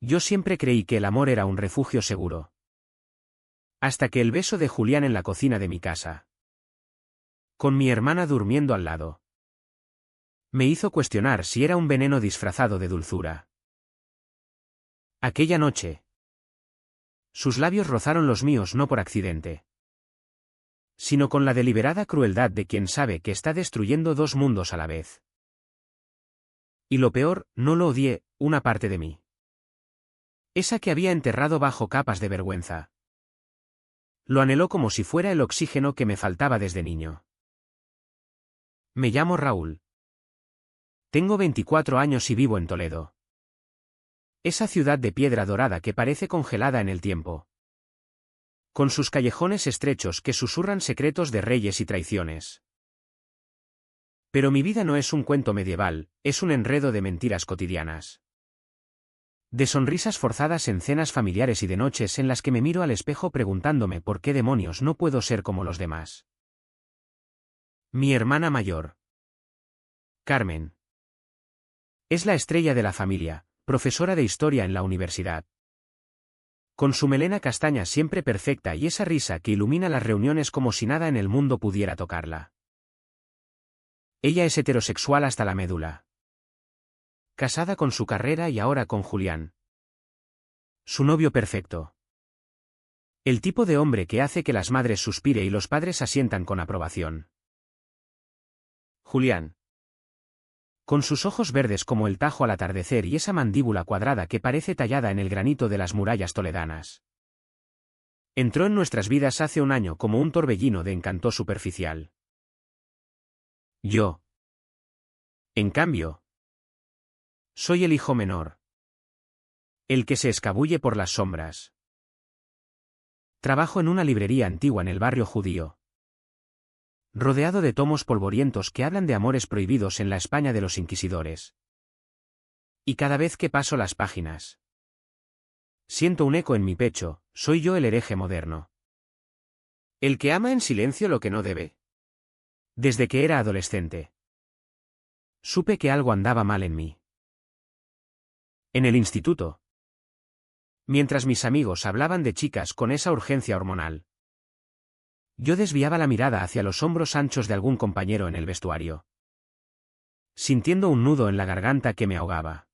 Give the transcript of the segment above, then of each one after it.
Yo siempre creí que el amor era un refugio seguro. Hasta que el beso de Julián en la cocina de mi casa, con mi hermana durmiendo al lado, me hizo cuestionar si era un veneno disfrazado de dulzura. Aquella noche, sus labios rozaron los míos no por accidente, sino con la deliberada crueldad de quien sabe que está destruyendo dos mundos a la vez. Y lo peor, no lo odié, una parte de mí. Esa que había enterrado bajo capas de vergüenza. Lo anheló como si fuera el oxígeno que me faltaba desde niño. Me llamo Raúl. Tengo 24 años y vivo en Toledo. Esa ciudad de piedra dorada que parece congelada en el tiempo. Con sus callejones estrechos que susurran secretos de reyes y traiciones. Pero mi vida no es un cuento medieval, es un enredo de mentiras cotidianas. De sonrisas forzadas en cenas familiares y de noches en las que me miro al espejo preguntándome por qué demonios no puedo ser como los demás. Mi hermana mayor, Carmen, es la estrella de la familia, profesora de historia en la universidad. Con su melena castaña siempre perfecta y esa risa que ilumina las reuniones como si nada en el mundo pudiera tocarla. Ella es heterosexual hasta la médula. Casada con su carrera y ahora con Julián. Su novio perfecto. El tipo de hombre que hace que las madres suspire y los padres asientan con aprobación. Julián. Con sus ojos verdes como el Tajo al atardecer y esa mandíbula cuadrada que parece tallada en el granito de las murallas toledanas. Entró en nuestras vidas hace un año como un torbellino de encanto superficial. Yo, en cambio, soy el hijo menor. El que se escabulle por las sombras. Trabajo en una librería antigua en el barrio judío. Rodeado de tomos polvorientos que hablan de amores prohibidos en la España de los inquisidores. Y cada vez que paso las páginas, siento un eco en mi pecho, soy yo el hereje moderno. El que ama en silencio lo que no debe. Desde que era adolescente, supe que algo andaba mal en mí. En el instituto. Mientras mis amigos hablaban de chicas con esa urgencia hormonal, yo desviaba la mirada hacia los hombros anchos de algún compañero en el vestuario, sintiendo un nudo en la garganta que me ahogaba.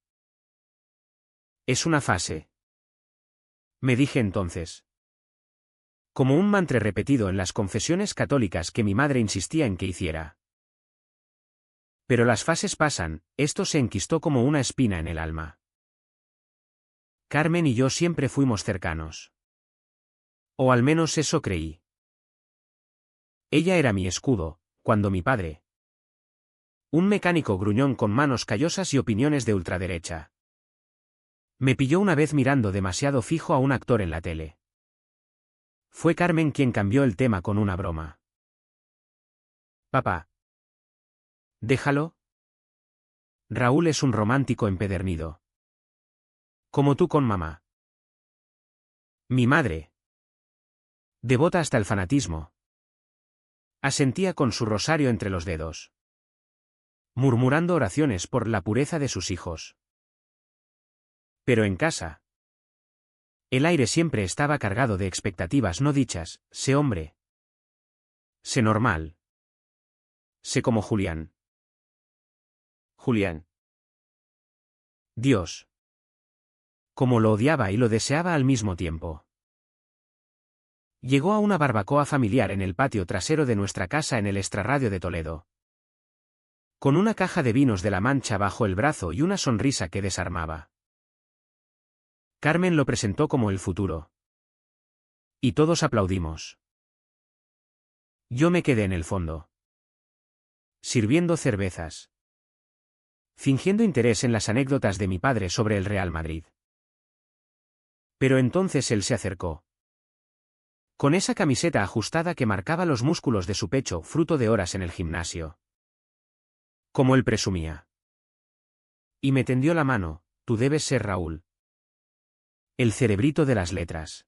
Es una fase, me dije entonces. Como un mantra repetido en las confesiones católicas que mi madre insistía en que hiciera. Pero las fases pasan, esto se enquistó como una espina en el alma. Carmen y yo siempre fuimos cercanos. O al menos eso creí. Ella era mi escudo, cuando mi padre, un mecánico gruñón con manos callosas y opiniones de ultraderecha, me pilló una vez mirando demasiado fijo a un actor en la tele. Fue Carmen quien cambió el tema con una broma. Papá. Déjalo. Raúl es un romántico empedernido. Como tú con mamá. Mi madre, devota hasta el fanatismo, asentía con su rosario entre los dedos, murmurando oraciones por la pureza de sus hijos. Pero en casa, el aire siempre estaba cargado de expectativas no dichas, sé hombre. Sé normal. Sé como Julián. Julián. Dios. Como lo odiaba y lo deseaba al mismo tiempo. Llegó a una barbacoa familiar en el patio trasero de nuestra casa en el extrarradio de Toledo. Con una caja de vinos de La Mancha bajo el brazo y una sonrisa que desarmaba. Carmen lo presentó como el futuro. Y todos aplaudimos. Yo me quedé en el fondo, sirviendo cervezas, fingiendo interés en las anécdotas de mi padre sobre el Real Madrid. Pero entonces él se acercó. Con esa camiseta ajustada que marcaba los músculos de su pecho, fruto de horas en el gimnasio. Como él presumía. Y me tendió la mano, tú debes ser Raúl. El cerebrito de las letras.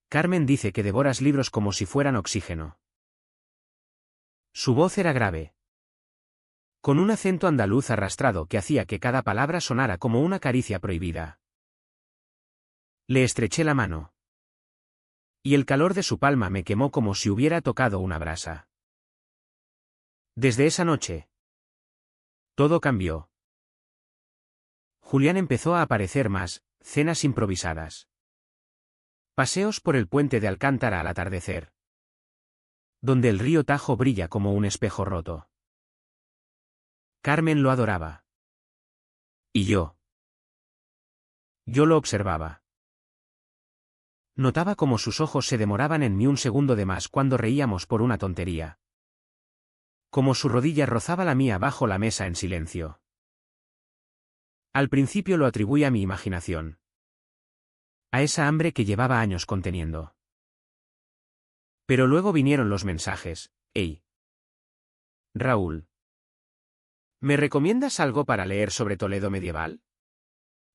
Carmen dice que devoras libros como si fueran oxígeno. Su voz era grave. Con un acento andaluz arrastrado que hacía que cada palabra sonara como una caricia prohibida. Le estreché la mano. Y el calor de su palma me quemó como si hubiera tocado una brasa. Desde esa noche, todo cambió. Julián empezó a aparecer más, cenas improvisadas. Paseos por el puente de Alcántara al atardecer. Donde el río Tajo brilla como un espejo roto. Carmen lo adoraba. Y yo. Yo lo observaba. Notaba cómo sus ojos se demoraban en mí un segundo de más cuando reíamos por una tontería. Como su rodilla rozaba la mía bajo la mesa en silencio. Al principio lo atribuí a mi imaginación. A esa hambre que llevaba años conteniendo. Pero luego vinieron los mensajes. Hey. Raúl. ¿Me recomiendas algo para leer sobre Toledo medieval?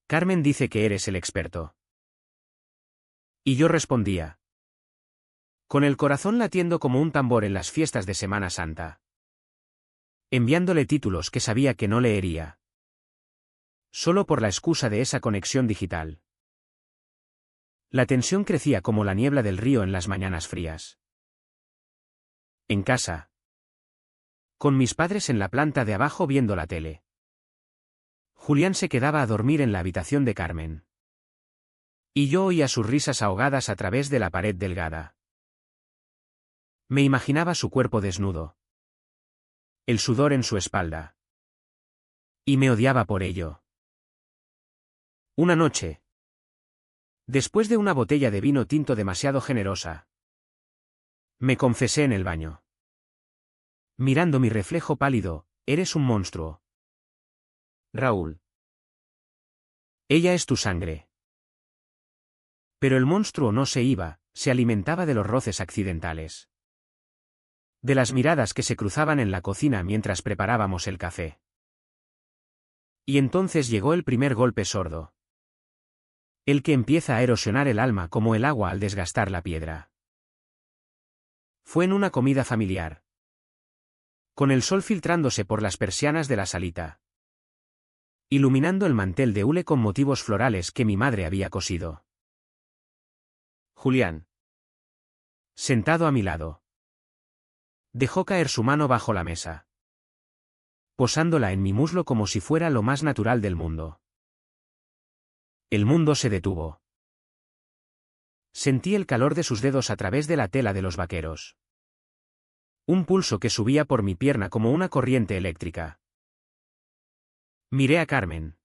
Carmen dice que eres el experto. Y yo respondía. Con el corazón latiendo como un tambor en las fiestas de Semana Santa. Enviándole títulos que sabía que no leería. Solo por la excusa de esa conexión digital. La tensión crecía como la niebla del río en las mañanas frías. En casa. Con mis padres en la planta de abajo viendo la tele. Julián se quedaba a dormir en la habitación de Carmen. Y yo oía sus risas ahogadas a través de la pared delgada. Me imaginaba su cuerpo desnudo. El sudor en su espalda. Y me odiaba por ello. Una noche. Después de una botella de vino tinto demasiado generosa. Me confesé en el baño. Mirando mi reflejo pálido, eres un monstruo. Raúl. Ella es tu sangre. Pero el monstruo no se iba, se alimentaba de los roces accidentales. De las miradas que se cruzaban en la cocina mientras preparábamos el café. Y entonces llegó el primer golpe sordo. El que empieza a erosionar el alma como el agua al desgastar la piedra. Fue en una comida familiar. Con el sol filtrándose por las persianas de la salita. Iluminando el mantel de hule con motivos florales que mi madre había cosido. Julián. Sentado a mi lado. Dejó caer su mano bajo la mesa. Posándola en mi muslo como si fuera lo más natural del mundo. El mundo se detuvo. Sentí el calor de sus dedos a través de la tela de los vaqueros. Un pulso que subía por mi pierna como una corriente eléctrica. Miré a Carmen.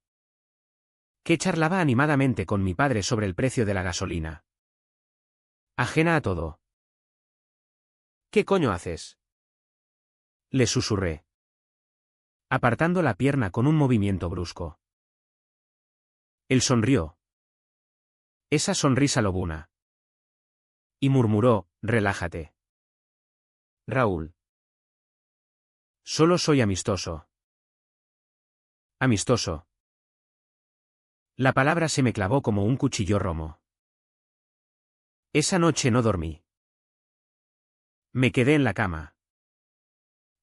Que charlaba animadamente con mi padre sobre el precio de la gasolina. Ajena a todo. ¿Qué coño haces? Le susurré. Apartando la pierna con un movimiento brusco. Él sonrió. Esa sonrisa lobuna. Y murmuró, relájate. Raúl. Solo soy amistoso. Amistoso. La palabra se me clavó como un cuchillo romo. Esa noche no dormí. Me quedé en la cama.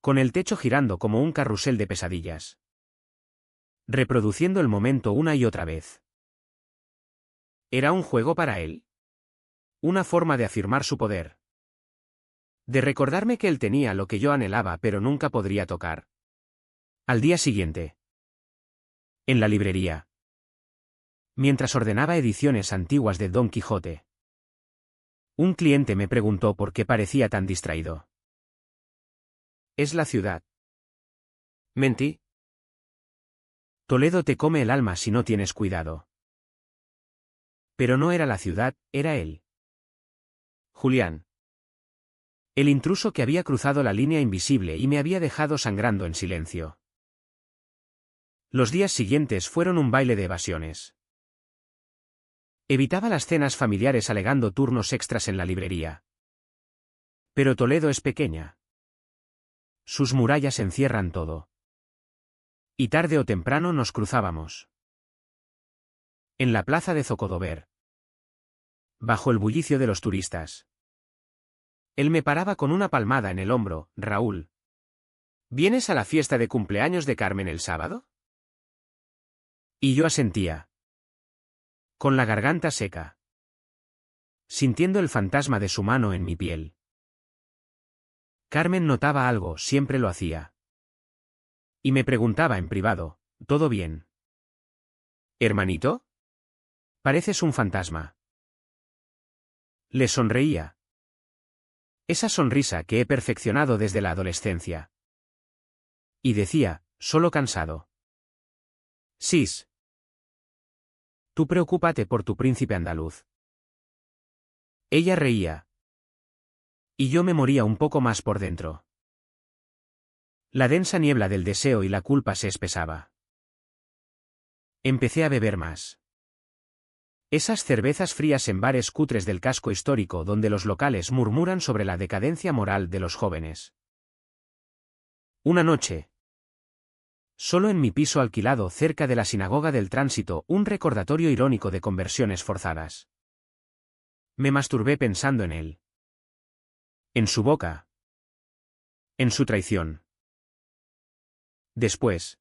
Con el techo girando como un carrusel de pesadillas. Reproduciendo el momento una y otra vez. ¿Era un juego para él? Una forma de afirmar su poder. De recordarme que él tenía lo que yo anhelaba pero nunca podría tocar. Al día siguiente. En la librería. Mientras ordenaba ediciones antiguas de Don Quijote. Un cliente me preguntó por qué parecía tan distraído. Es la ciudad. Mentí. Toledo te come el alma si no tienes cuidado. Pero no era la ciudad, era él. Julián. El intruso que había cruzado la línea invisible y me había dejado sangrando en silencio. Los días siguientes fueron un baile de evasiones. Evitaba las cenas familiares alegando turnos extras en la librería. Pero Toledo es pequeña. Sus murallas encierran todo. Y tarde o temprano nos cruzábamos. En la plaza de Zocodover. Bajo el bullicio de los turistas. Él me paraba con una palmada en el hombro, Raúl. ¿Vienes a la fiesta de cumpleaños de Carmen el sábado? Y yo asentía. Con la garganta seca. Sintiendo el fantasma de su mano en mi piel. Carmen notaba algo, siempre lo hacía. Y me preguntaba en privado, ¿todo bien? ¿Hermanito? Pareces un fantasma. Le sonreía. Esa sonrisa que he perfeccionado desde la adolescencia. Y decía, solo cansado. Sis. Tú preocúpate por tu príncipe andaluz. Ella reía. Y yo me moría un poco más por dentro. La densa niebla del deseo y la culpa se espesaba. Empecé a beber más. Esas cervezas frías en bares cutres del casco histórico donde los locales murmuran sobre la decadencia moral de los jóvenes. Una noche. Solo en mi piso alquilado cerca de la sinagoga del tránsito, un recordatorio irónico de conversiones forzadas. Me masturbé pensando en él. En su boca. En su traición. Después.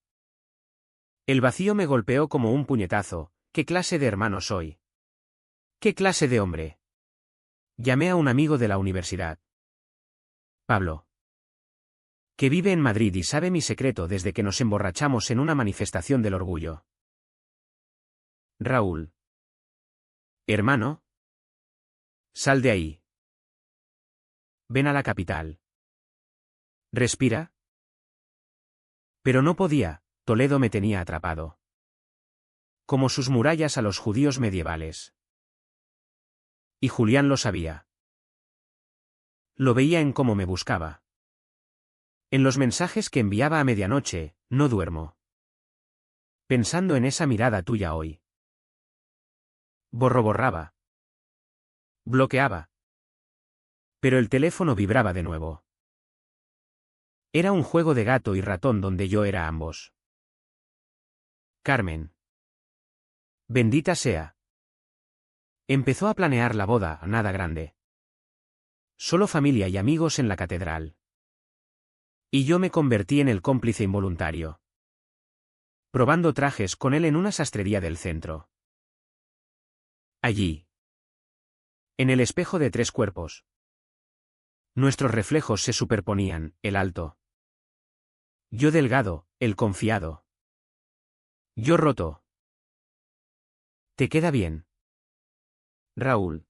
El vacío me golpeó como un puñetazo. ¿Qué clase de hermano soy? ¿Qué clase de hombre? Llamé a un amigo de la universidad. Pablo. Que vive en Madrid y sabe mi secreto desde que nos emborrachamos en una manifestación del orgullo. Raúl. Hermano. Sal de ahí. Ven a la capital. Respira. Pero no podía, Toledo me tenía atrapado. Como sus murallas a los judíos medievales. Y Julián lo sabía. Lo veía en cómo me buscaba. En los mensajes que enviaba a medianoche, no duermo. Pensando en esa mirada tuya hoy. Borraba. Bloqueaba. Pero el teléfono vibraba de nuevo. Era un juego de gato y ratón donde yo era ambos. Carmen. Bendita sea. Empezó a planear la boda, nada grande. Solo familia y amigos en la catedral. Y yo me convertí en el cómplice involuntario. Probando trajes con él en una sastrería del centro. Allí. En el espejo de 3 cuerpos. Nuestros reflejos se superponían, el alto. Yo delgado, el confiado. Yo roto. ¿Te queda bien? Raúl.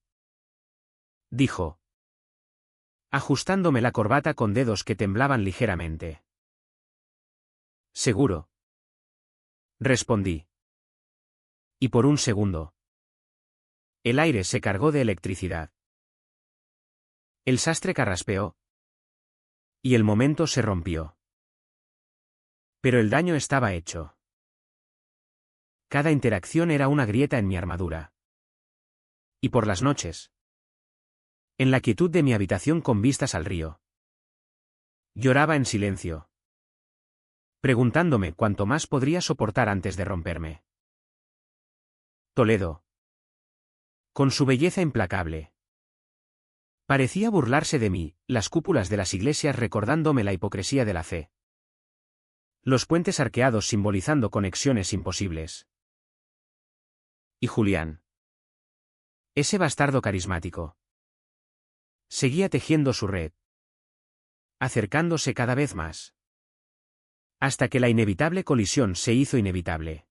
Dijo. Ajustándome la corbata con dedos que temblaban ligeramente. Seguro. Respondí. Y por un segundo. El aire se cargó de electricidad. El sastre carraspeó. Y el momento se rompió. Pero el daño estaba hecho. Cada interacción era una grieta en mi armadura. Y por las noches. En la quietud de mi habitación con vistas al río. Lloraba en silencio. Preguntándome cuánto más podría soportar antes de romperme. Toledo. Con su belleza implacable. Parecía burlarse de mí, las cúpulas de las iglesias recordándome la hipocresía de la fe. Los puentes arqueados simbolizando conexiones imposibles. Y Julián. Ese bastardo carismático. Seguía tejiendo su red. Acercándose cada vez más. Hasta que la inevitable colisión se hizo inevitable.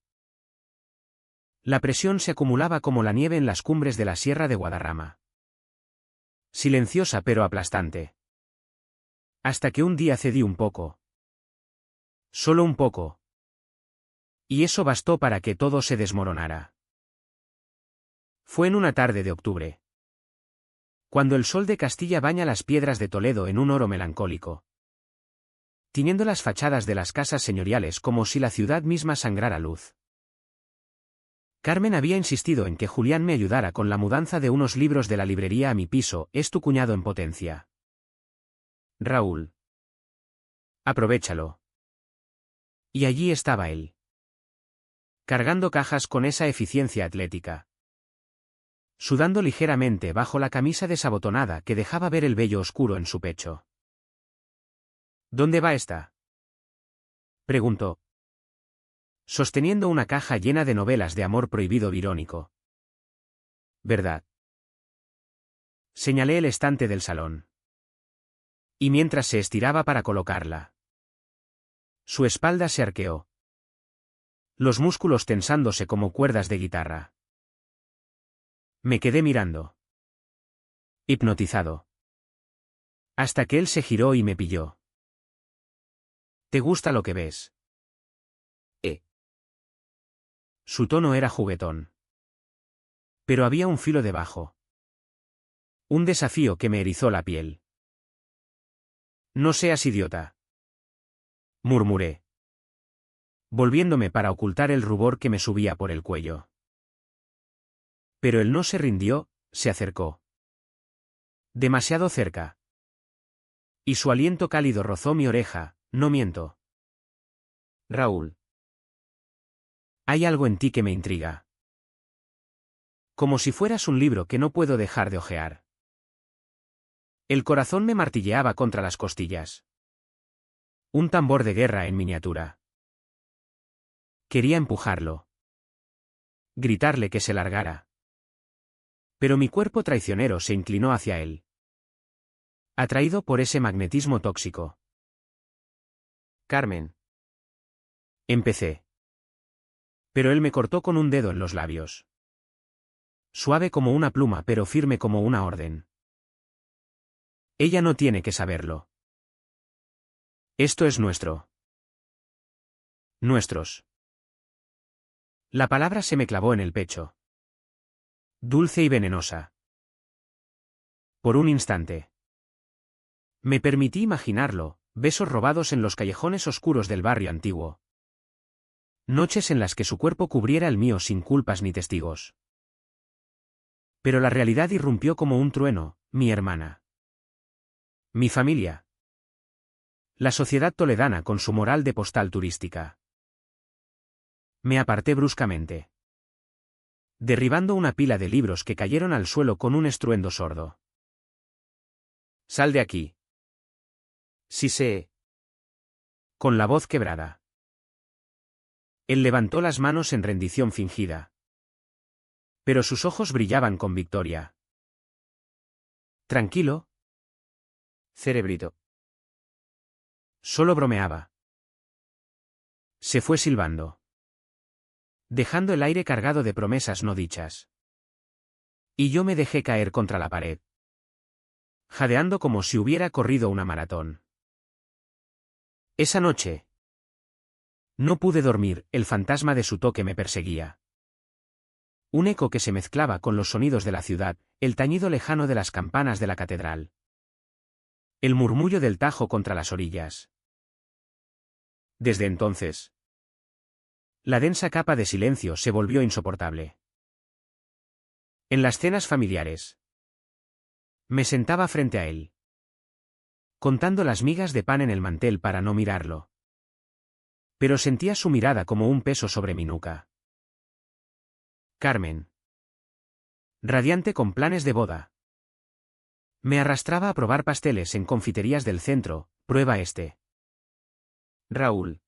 La presión se acumulaba como la nieve en las cumbres de la Sierra de Guadarrama. Silenciosa pero aplastante. Hasta que un día cedí un poco. Solo un poco. Y eso bastó para que todo se desmoronara. Fue en una tarde de octubre. Cuando el sol de Castilla baña las piedras de Toledo en un oro melancólico. Tiñendo las fachadas de las casas señoriales como si la ciudad misma sangrara luz. Carmen había insistido en que Julián me ayudara con la mudanza de unos libros de la librería a mi piso, es tu cuñado en potencia. Raúl. Aprovéchalo. Y allí estaba él. Cargando cajas con esa eficiencia atlética. Sudando ligeramente bajo la camisa desabotonada que dejaba ver el vello oscuro en su pecho. ¿Dónde va esta? Preguntó, sosteniendo una caja llena de novelas de amor prohibido irónico. ¿Verdad? Señalé el estante del salón. Y mientras se estiraba para colocarla, su espalda se arqueó, los músculos tensándose como cuerdas de guitarra. Me quedé mirando, hipnotizado, hasta que él se giró y me pilló. ¿Te gusta lo que ves? Su tono era juguetón. Pero había un filo debajo. Un desafío que me erizó la piel. No seas idiota, murmuré, volviéndome para ocultar el rubor que me subía por el cuello. Pero él no se rindió, se acercó. Demasiado cerca. Y su aliento cálido rozó mi oreja, no miento. Raúl. Hay algo en ti que me intriga. Como si fueras un libro que no puedo dejar de hojear. El corazón me martilleaba contra las costillas. Un tambor de guerra en miniatura. Quería empujarlo. Gritarle que se largara. Pero mi cuerpo traicionero se inclinó hacia él. Atraído por ese magnetismo tóxico. Carmen. Empecé. Pero él me cortó con un dedo en los labios. Suave como una pluma pero firme como una orden. Ella no tiene que saberlo. Esto es nuestro. Nuestros. La palabra se me clavó en el pecho. Dulce y venenosa. Por un instante. Me permití imaginarlo, besos robados en los callejones oscuros del barrio antiguo. Noches en las que su cuerpo cubriera el mío sin culpas ni testigos. Pero la realidad irrumpió como un trueno, mi hermana. Mi familia. La sociedad toledana con su moral de postal turística. Me aparté bruscamente, derribando una pila de libros que cayeron al suelo con un estruendo sordo. Sal de aquí. Sí sé. Con la voz quebrada. Él levantó las manos en rendición fingida. Pero sus ojos brillaban con victoria. Tranquilo. Cerebrito. Solo bromeaba. Se fue silbando, dejando el aire cargado de promesas no dichas. Y yo me dejé caer contra la pared, jadeando como si hubiera corrido una maratón. Esa noche no pude dormir, el fantasma de su toque me perseguía. Un eco que se mezclaba con los sonidos de la ciudad, el tañido lejano de las campanas de la catedral. El murmullo del Tajo contra las orillas. Desde entonces, la densa capa de silencio se volvió insoportable. En las cenas familiares, me sentaba frente a él, contando las migas de pan en el mantel para no mirarlo. Pero sentía su mirada como un peso sobre mi nuca. Carmen. Radiante con planes de boda. Me arrastraba a probar pasteles en confiterías del centro, prueba este. Raúl.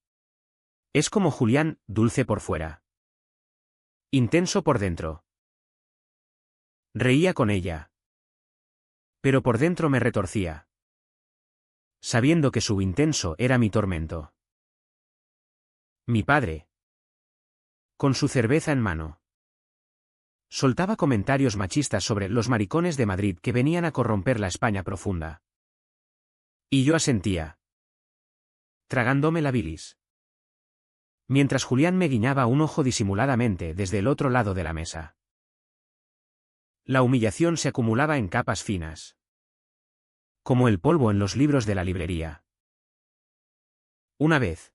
Es como Julián, dulce por fuera. Intenso por dentro. Reía con ella. Pero por dentro me retorcía, sabiendo que su intenso era mi tormento. Mi padre, con su cerveza en mano, soltaba comentarios machistas sobre los maricones de Madrid que venían a corromper la España profunda. Y yo asentía, tragándome la bilis. Mientras Julián me guiñaba un ojo disimuladamente desde el otro lado de la mesa. La humillación se acumulaba en capas finas, como el polvo en los libros de la librería. Una vez,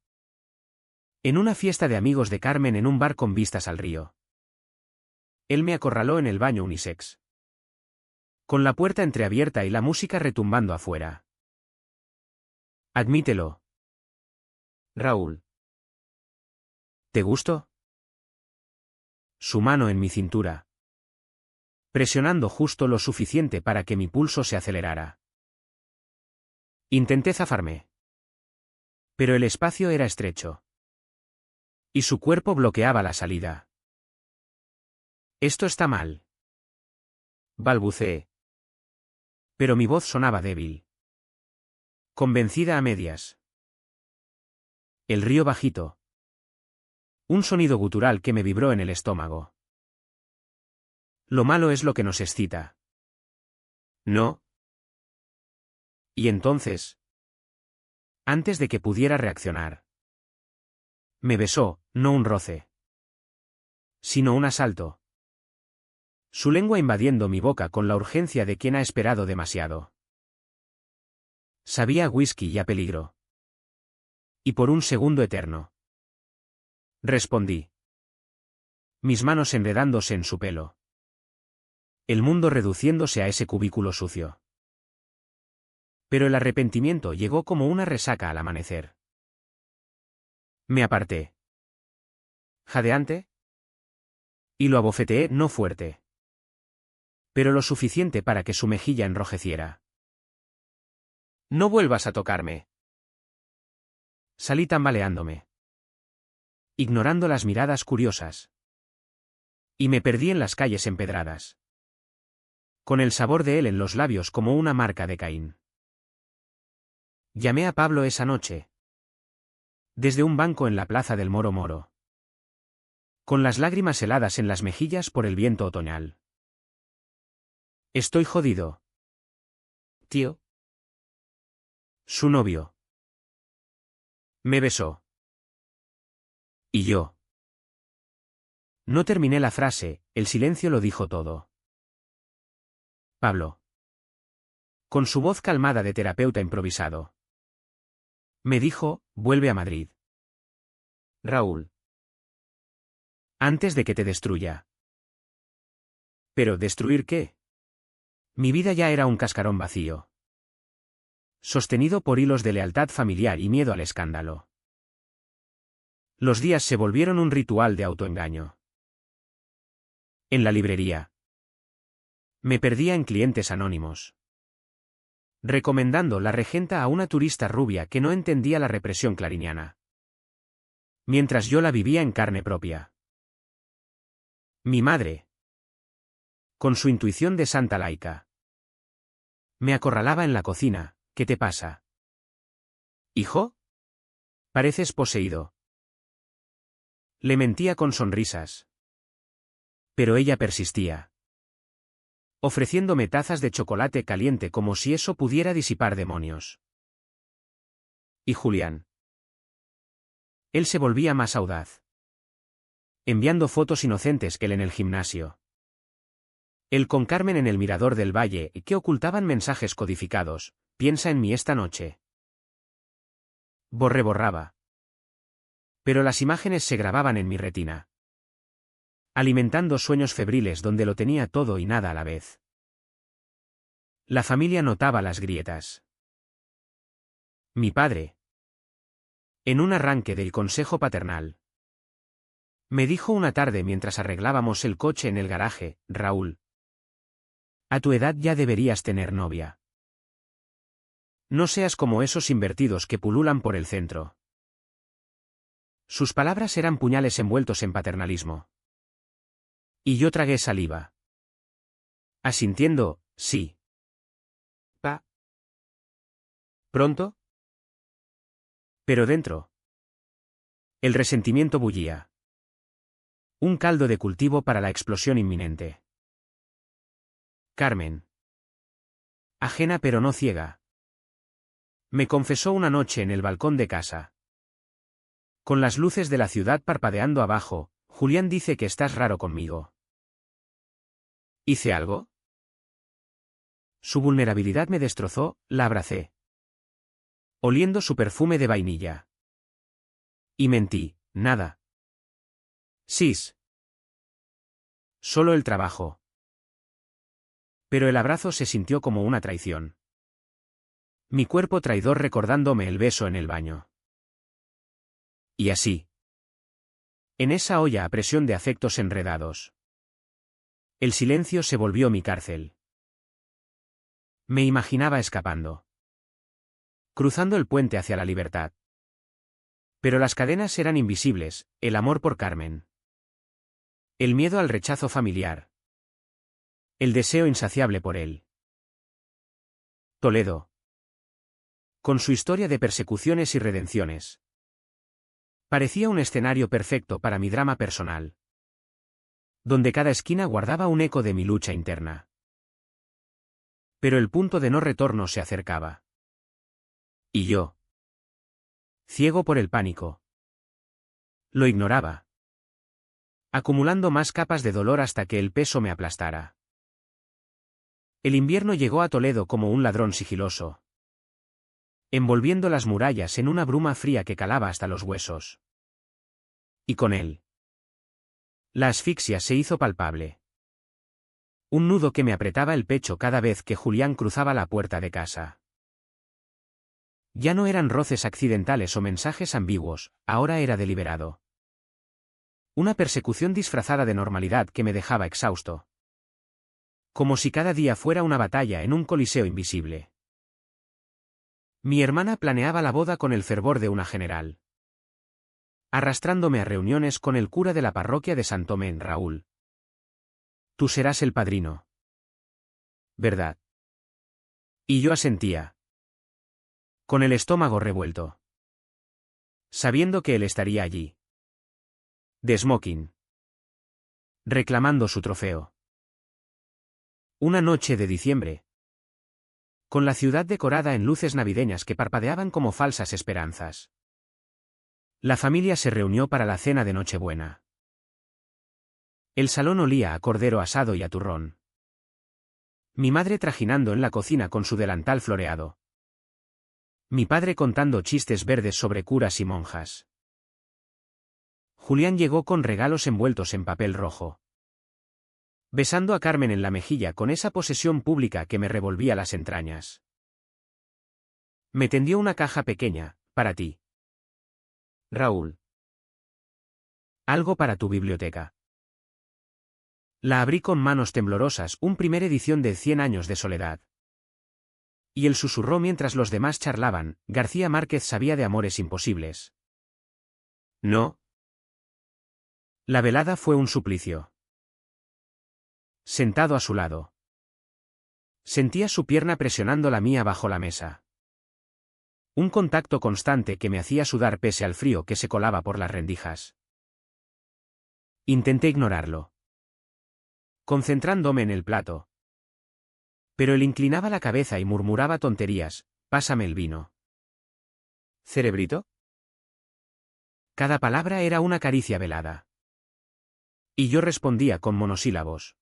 en una fiesta de amigos de Carmen en un bar con vistas al río, él me acorraló en el baño unisex, con la puerta entreabierta y la música retumbando afuera. Admítelo, Raúl. ¿Te gustó? Su mano en mi cintura, presionando justo lo suficiente para que mi pulso se acelerara. Intenté zafarme, Pero el espacio era estrecho. Y su cuerpo bloqueaba la salida. Esto está mal. Balbuceé. Pero mi voz sonaba débil. Convencida a medias. El río bajito. Un sonido gutural que me vibró en el estómago. Lo malo es lo que nos excita. ¿No? Y entonces, antes de que pudiera reaccionar, me besó, no un roce, sino un asalto. Su lengua invadiendo mi boca con la urgencia de quien ha esperado demasiado. Sabía a whisky y a peligro. Y por un segundo eterno. Respondí. Mis manos enredándose en su pelo. El mundo reduciéndose a ese cubículo sucio. Pero el arrepentimiento llegó como una resaca al amanecer. Me aparté. Jadeante. Y lo abofeteé no fuerte. Pero lo suficiente para que su mejilla enrojeciera. No vuelvas a tocarme. Salí tambaleándome. Ignorando las miradas curiosas. Y me perdí en las calles empedradas. Con el sabor de él en los labios como una marca de Caín. Llamé a Pablo esa noche. Desde un banco en la plaza del Moro Moro. Con las lágrimas heladas en las mejillas por el viento otoñal. Estoy jodido. Tío. Su novio. Me besó. Y yo. No terminé la frase, el silencio lo dijo todo. Pablo. Con su voz calmada de terapeuta improvisado. Me dijo, vuelve a Madrid. Raúl. Antes de que te destruya. ¿Pero destruir qué? Mi vida ya era un cascarón vacío. Sostenido por hilos de lealtad familiar y miedo al escándalo. Los días se volvieron un ritual de autoengaño. En la librería. Me perdía en clientes anónimos. Recomendando la regenta a una turista rubia que no entendía la represión clariniana. Mientras yo la vivía en carne propia. Mi madre. Con su intuición de santa laica. Me acorralaba en la cocina. ¿Qué te pasa? ¿Hijo? Pareces poseído. Le mentía con sonrisas. Pero ella persistía. Ofreciéndome tazas de chocolate caliente como si eso pudiera disipar demonios. ¿Y Julián? Él se volvía más audaz. Enviando fotos inocentes que él en el gimnasio. Él con Carmen en el mirador del valle, que ocultaban mensajes codificados. Piensa en mí esta noche. Borraba. Pero las imágenes se grababan en mi retina. Alimentando sueños febriles donde lo tenía todo y nada a la vez. La familia notaba las grietas. Mi padre. En un arranque del consejo paternal. Me dijo una tarde mientras arreglábamos el coche en el garaje, Raúl. A tu edad ya deberías tener novia. No seas como esos invertidos que pululan por el centro. Sus palabras eran puñales envueltos en paternalismo. Y yo tragué saliva. Asintiendo, sí. Pa. ¿Pronto? Pero dentro. El resentimiento bullía. Un caldo de cultivo para la explosión inminente. Carmen. Ajena pero no ciega. Me confesó una noche en el balcón de casa. Con las luces de la ciudad parpadeando abajo, Julián dice que estás raro conmigo. ¿Hice algo? Su vulnerabilidad me destrozó, la abracé. Oliendo su perfume de vainilla. Y mentí, nada. Sis. Solo el trabajo. Pero el abrazo se sintió como una traición. Mi cuerpo traidor recordándome el beso en el baño. Y así. En esa olla a presión de afectos enredados. El silencio se volvió mi cárcel. Me imaginaba escapando. Cruzando el puente hacia la libertad. Pero las cadenas eran invisibles, el amor por Carmen. El miedo al rechazo familiar. El deseo insaciable por él. Toledo. Con su historia de persecuciones y redenciones. Parecía un escenario perfecto para mi drama personal. Donde cada esquina guardaba un eco de mi lucha interna. Pero el punto de no retorno se acercaba. Y yo, ciego por el pánico, lo ignoraba, acumulando más capas de dolor hasta que el peso me aplastara. El invierno llegó a Toledo como un ladrón sigiloso, envolviendo las murallas en una bruma fría que calaba hasta los huesos. Y con él, la asfixia se hizo palpable. Un nudo que me apretaba el pecho cada vez que Julián cruzaba la puerta de casa. Ya no eran roces accidentales o mensajes ambiguos, ahora era deliberado. Una persecución disfrazada de normalidad que me dejaba exhausto. Como si cada día fuera una batalla en un coliseo invisible. Mi hermana planeaba la boda con el fervor de una general. Arrastrándome a reuniones con el cura de la parroquia de San Tomé en Raúl. Tú serás el padrino. ¿Verdad? Y yo asentía. Con el estómago revuelto. Sabiendo que él estaría allí. De smoking. Reclamando su trofeo. Una noche de diciembre. Con la ciudad decorada en luces navideñas que parpadeaban como falsas esperanzas. La familia se reunió para la cena de Nochebuena. El salón olía a cordero asado y a turrón. Mi madre trajinando en la cocina con su delantal floreado. Mi padre contando chistes verdes sobre curas y monjas. Julián llegó con regalos envueltos en papel rojo. Besando a Carmen en la mejilla con esa posesión pública que me revolvía las entrañas. Me tendió una caja pequeña, para ti. Raúl. Algo para tu biblioteca. La abrí con manos temblorosas, un primer edición de 100 años de soledad. Y él susurró mientras los demás charlaban, García Márquez sabía de amores imposibles. No. La velada fue un suplicio. Sentado a su lado. Sentía su pierna presionando la mía bajo la mesa. Un contacto constante que me hacía sudar pese al frío que se colaba por las rendijas. Intenté ignorarlo. Concentrándome en el plato. Pero él inclinaba la cabeza y murmuraba tonterías, pásame el vino. ¿Cerebrito? Cada palabra era una caricia velada. Y yo respondía con monosílabos.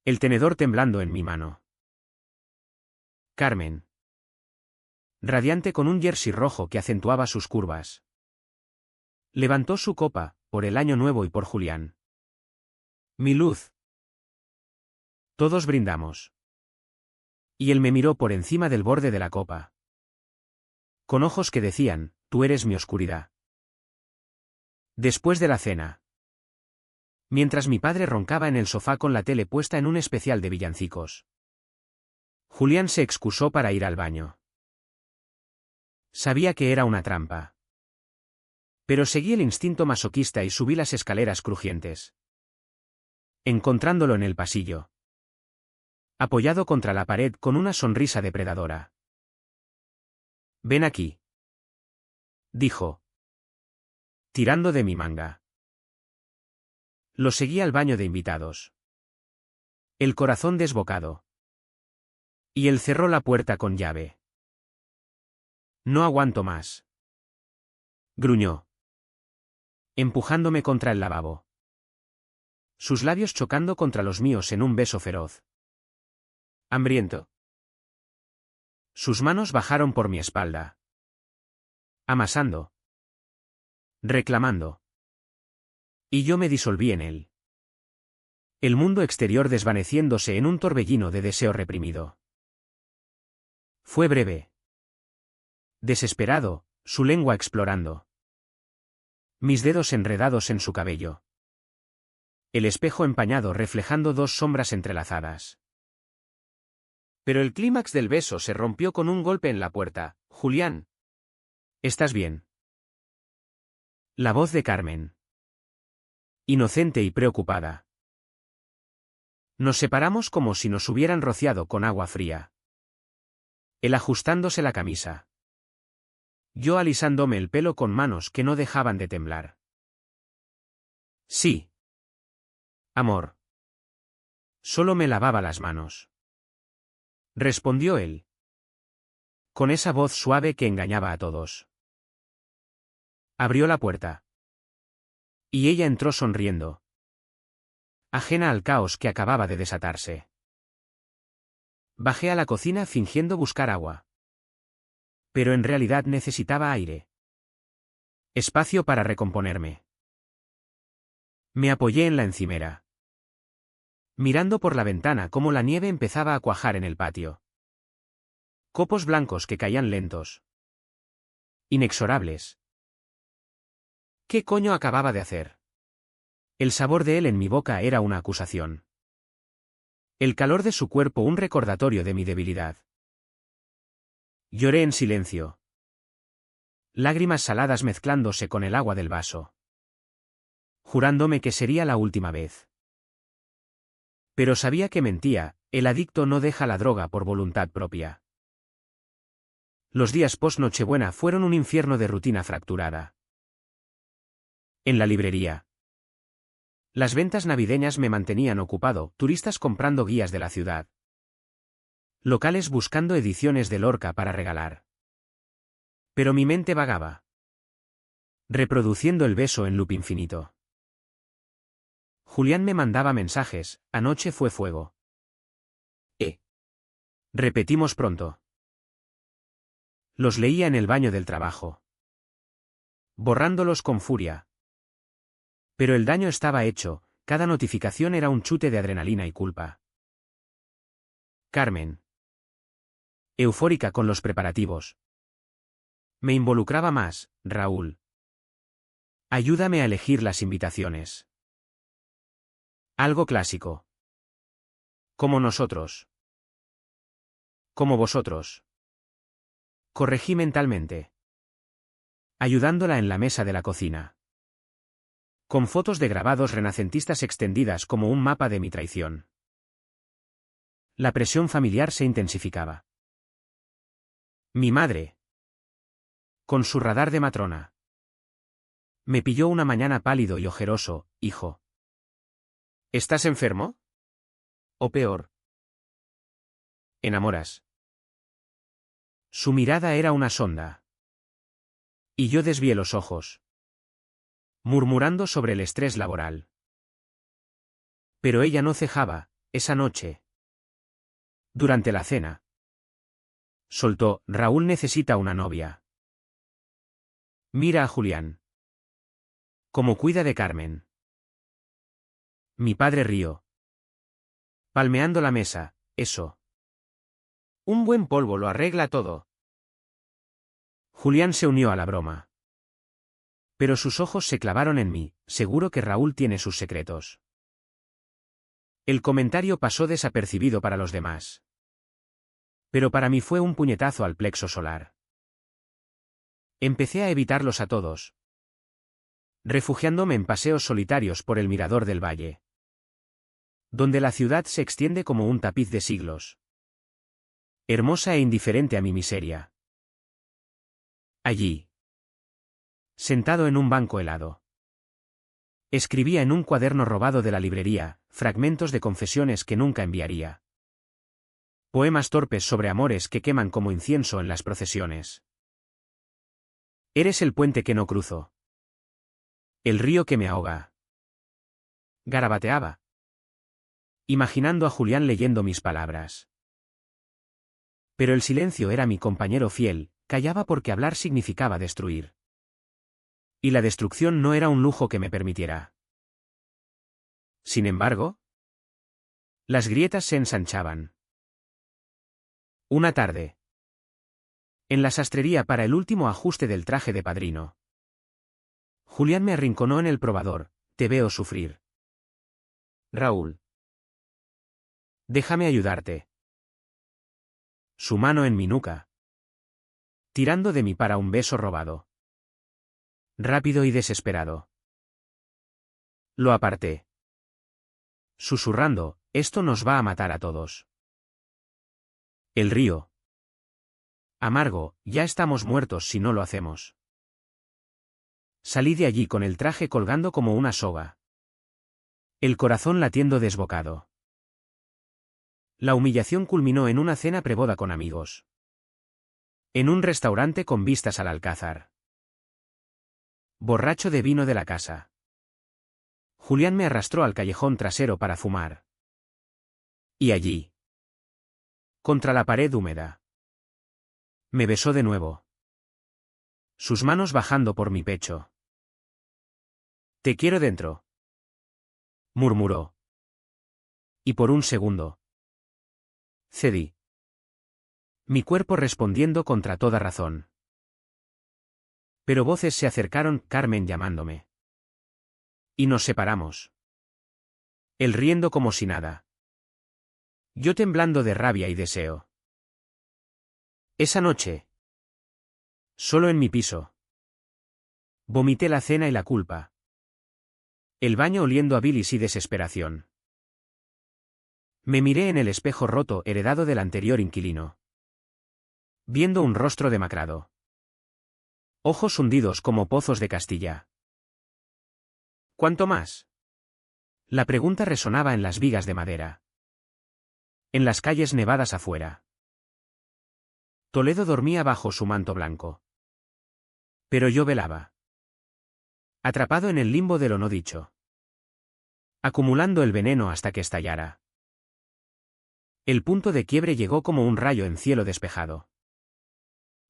El tenedor temblando en mi mano. Carmen. Radiante con un jersey rojo que acentuaba sus curvas. Levantó su copa, por el año nuevo y por Julián. Mi luz. Todos brindamos. Y él me miró por encima del borde de la copa. Con ojos que decían, tú eres mi oscuridad. Después de la cena. Mientras mi padre roncaba en el sofá con la tele puesta en un especial de villancicos. Julián se excusó para ir al baño. Sabía que era una trampa. Pero seguí el instinto masoquista y subí las escaleras crujientes. Encontrándolo en el pasillo. Apoyado contra la pared con una sonrisa depredadora. Ven aquí. Dijo. Tirando de mi manga. Lo seguí al baño de invitados. El corazón desbocado. Y él cerró la puerta con llave. No aguanto más. Gruñó. Empujándome contra el lavabo. Sus labios chocando contra los míos en un beso feroz. Hambriento. Sus manos bajaron por mi espalda. Amasando. Reclamando. Y yo me disolví en él. El mundo exterior desvaneciéndose en un torbellino de deseo reprimido. Fue breve. Desesperado, su lengua explorando. Mis dedos enredados en su cabello. El espejo empañado reflejando dos sombras entrelazadas. Pero el clímax del beso se rompió con un golpe en la puerta. Julián. ¿Estás bien? La voz de Carmen. Inocente y preocupada. Nos separamos como si nos hubieran rociado con agua fría. Él ajustándose la camisa. Yo alisándome el pelo con manos que no dejaban de temblar. Sí. Amor. Solo me lavaba las manos. Respondió él. Con esa voz suave que engañaba a todos. Abrió la puerta. Y ella entró sonriendo. Ajena al caos que acababa de desatarse. Bajé a la cocina fingiendo buscar agua. Pero en realidad necesitaba aire. Espacio para recomponerme. Me apoyé en la encimera. Mirando por la ventana cómo la nieve empezaba a cuajar en el patio. Copos blancos que caían lentos. Inexorables. ¿Qué coño acababa de hacer? El sabor de él en mi boca era una acusación. El calor de su cuerpo un recordatorio de mi debilidad. Lloré en silencio. Lágrimas saladas mezclándose con el agua del vaso. Jurándome que sería la última vez. Pero sabía que mentía, el adicto no deja la droga por voluntad propia. Los días post Nochebuena fueron un infierno de rutina fracturada. En la librería. Las ventas navideñas me mantenían ocupado, turistas comprando guías de la ciudad. Locales buscando ediciones de Lorca para regalar. Pero mi mente vagaba. Reproduciendo el beso en loop infinito. Julián me mandaba mensajes, anoche fue fuego. Repetimos pronto. Los leía en el baño del trabajo. Borrándolos con furia. Pero el daño estaba hecho, cada notificación era un chute de adrenalina y culpa. Carmen. Eufórica con los preparativos. Me involucraba más, Raúl. Ayúdame a elegir las invitaciones. Algo clásico. Como nosotros. Como vosotros. Corregí mentalmente. Ayudándola en la mesa de la cocina. Con fotos de grabados renacentistas extendidas como un mapa de mi traición. La presión familiar se intensificaba. Mi madre. Con su radar de matrona. Me pilló una mañana pálido y ojeroso, hijo. ¿Estás enfermo? O peor. Enamoras. Su mirada era una sonda. Y yo desvié los ojos. Murmurando sobre el estrés laboral. Pero ella no cejaba, esa noche. Durante la cena. Soltó, Raúl necesita una novia. Mira a Julián. Como cuida de Carmen. Mi padre rió. Palmeando la mesa, eso. Un buen polvo lo arregla todo. Julián se unió a la broma. Pero sus ojos se clavaron en mí, seguro que Raúl tiene sus secretos. El comentario pasó desapercibido para los demás. Pero para mí fue un puñetazo al plexo solar. Empecé a evitarlos a todos. Refugiándome en paseos solitarios por el mirador del valle. Donde la ciudad se extiende como un tapiz de siglos. Hermosa e indiferente a mi miseria. Allí. Sentado en un banco helado. Escribía en un cuaderno robado de la librería, fragmentos de confesiones que nunca enviaría. Poemas torpes sobre amores que queman como incienso en las procesiones. Eres el puente que no cruzo. El río que me ahoga. Garabateaba. Imaginando a Julián leyendo mis palabras. Pero el silencio era mi compañero fiel, callaba porque hablar significaba destruir. Y la destrucción no era un lujo que me permitiera. Sin embargo, las grietas se ensanchaban. Una tarde. En la sastrería para el último ajuste del traje de padrino. Julián me arrinconó en el probador, te veo sufrir. Raúl. Déjame ayudarte. Su mano en mi nuca. Tirando de mí para un beso robado. Rápido y desesperado. Lo aparté. Susurrando, esto nos va a matar a todos. El río. Amargo, ya estamos muertos si no lo hacemos. Salí de allí con el traje colgando como una soga. El corazón latiendo desbocado. La humillación culminó en una cena preboda con amigos. En un restaurante con vistas al Alcázar. Borracho de vino de la casa. Julián me arrastró al callejón trasero para fumar. Y allí. Contra la pared húmeda. Me besó de nuevo. Sus manos bajando por mi pecho. Te quiero dentro. Murmuró. Y por un segundo. Cedí. Mi cuerpo respondiendo contra toda razón. Pero voces se acercaron, Carmen llamándome. Y nos separamos. Él riendo como si nada. Yo temblando de rabia y deseo. Esa noche. Solo en mi piso. Vomité la cena y la culpa. El baño oliendo a bilis y desesperación. Me miré en el espejo roto heredado del anterior inquilino. Viendo un rostro demacrado. Ojos hundidos como pozos de Castilla. ¿Cuánto más? La pregunta resonaba en las vigas de madera. En las calles nevadas afuera. Toledo dormía bajo su manto blanco. Pero yo velaba. Atrapado en el limbo de lo no dicho. Acumulando el veneno hasta que estallara. El punto de quiebre llegó como un rayo en cielo despejado.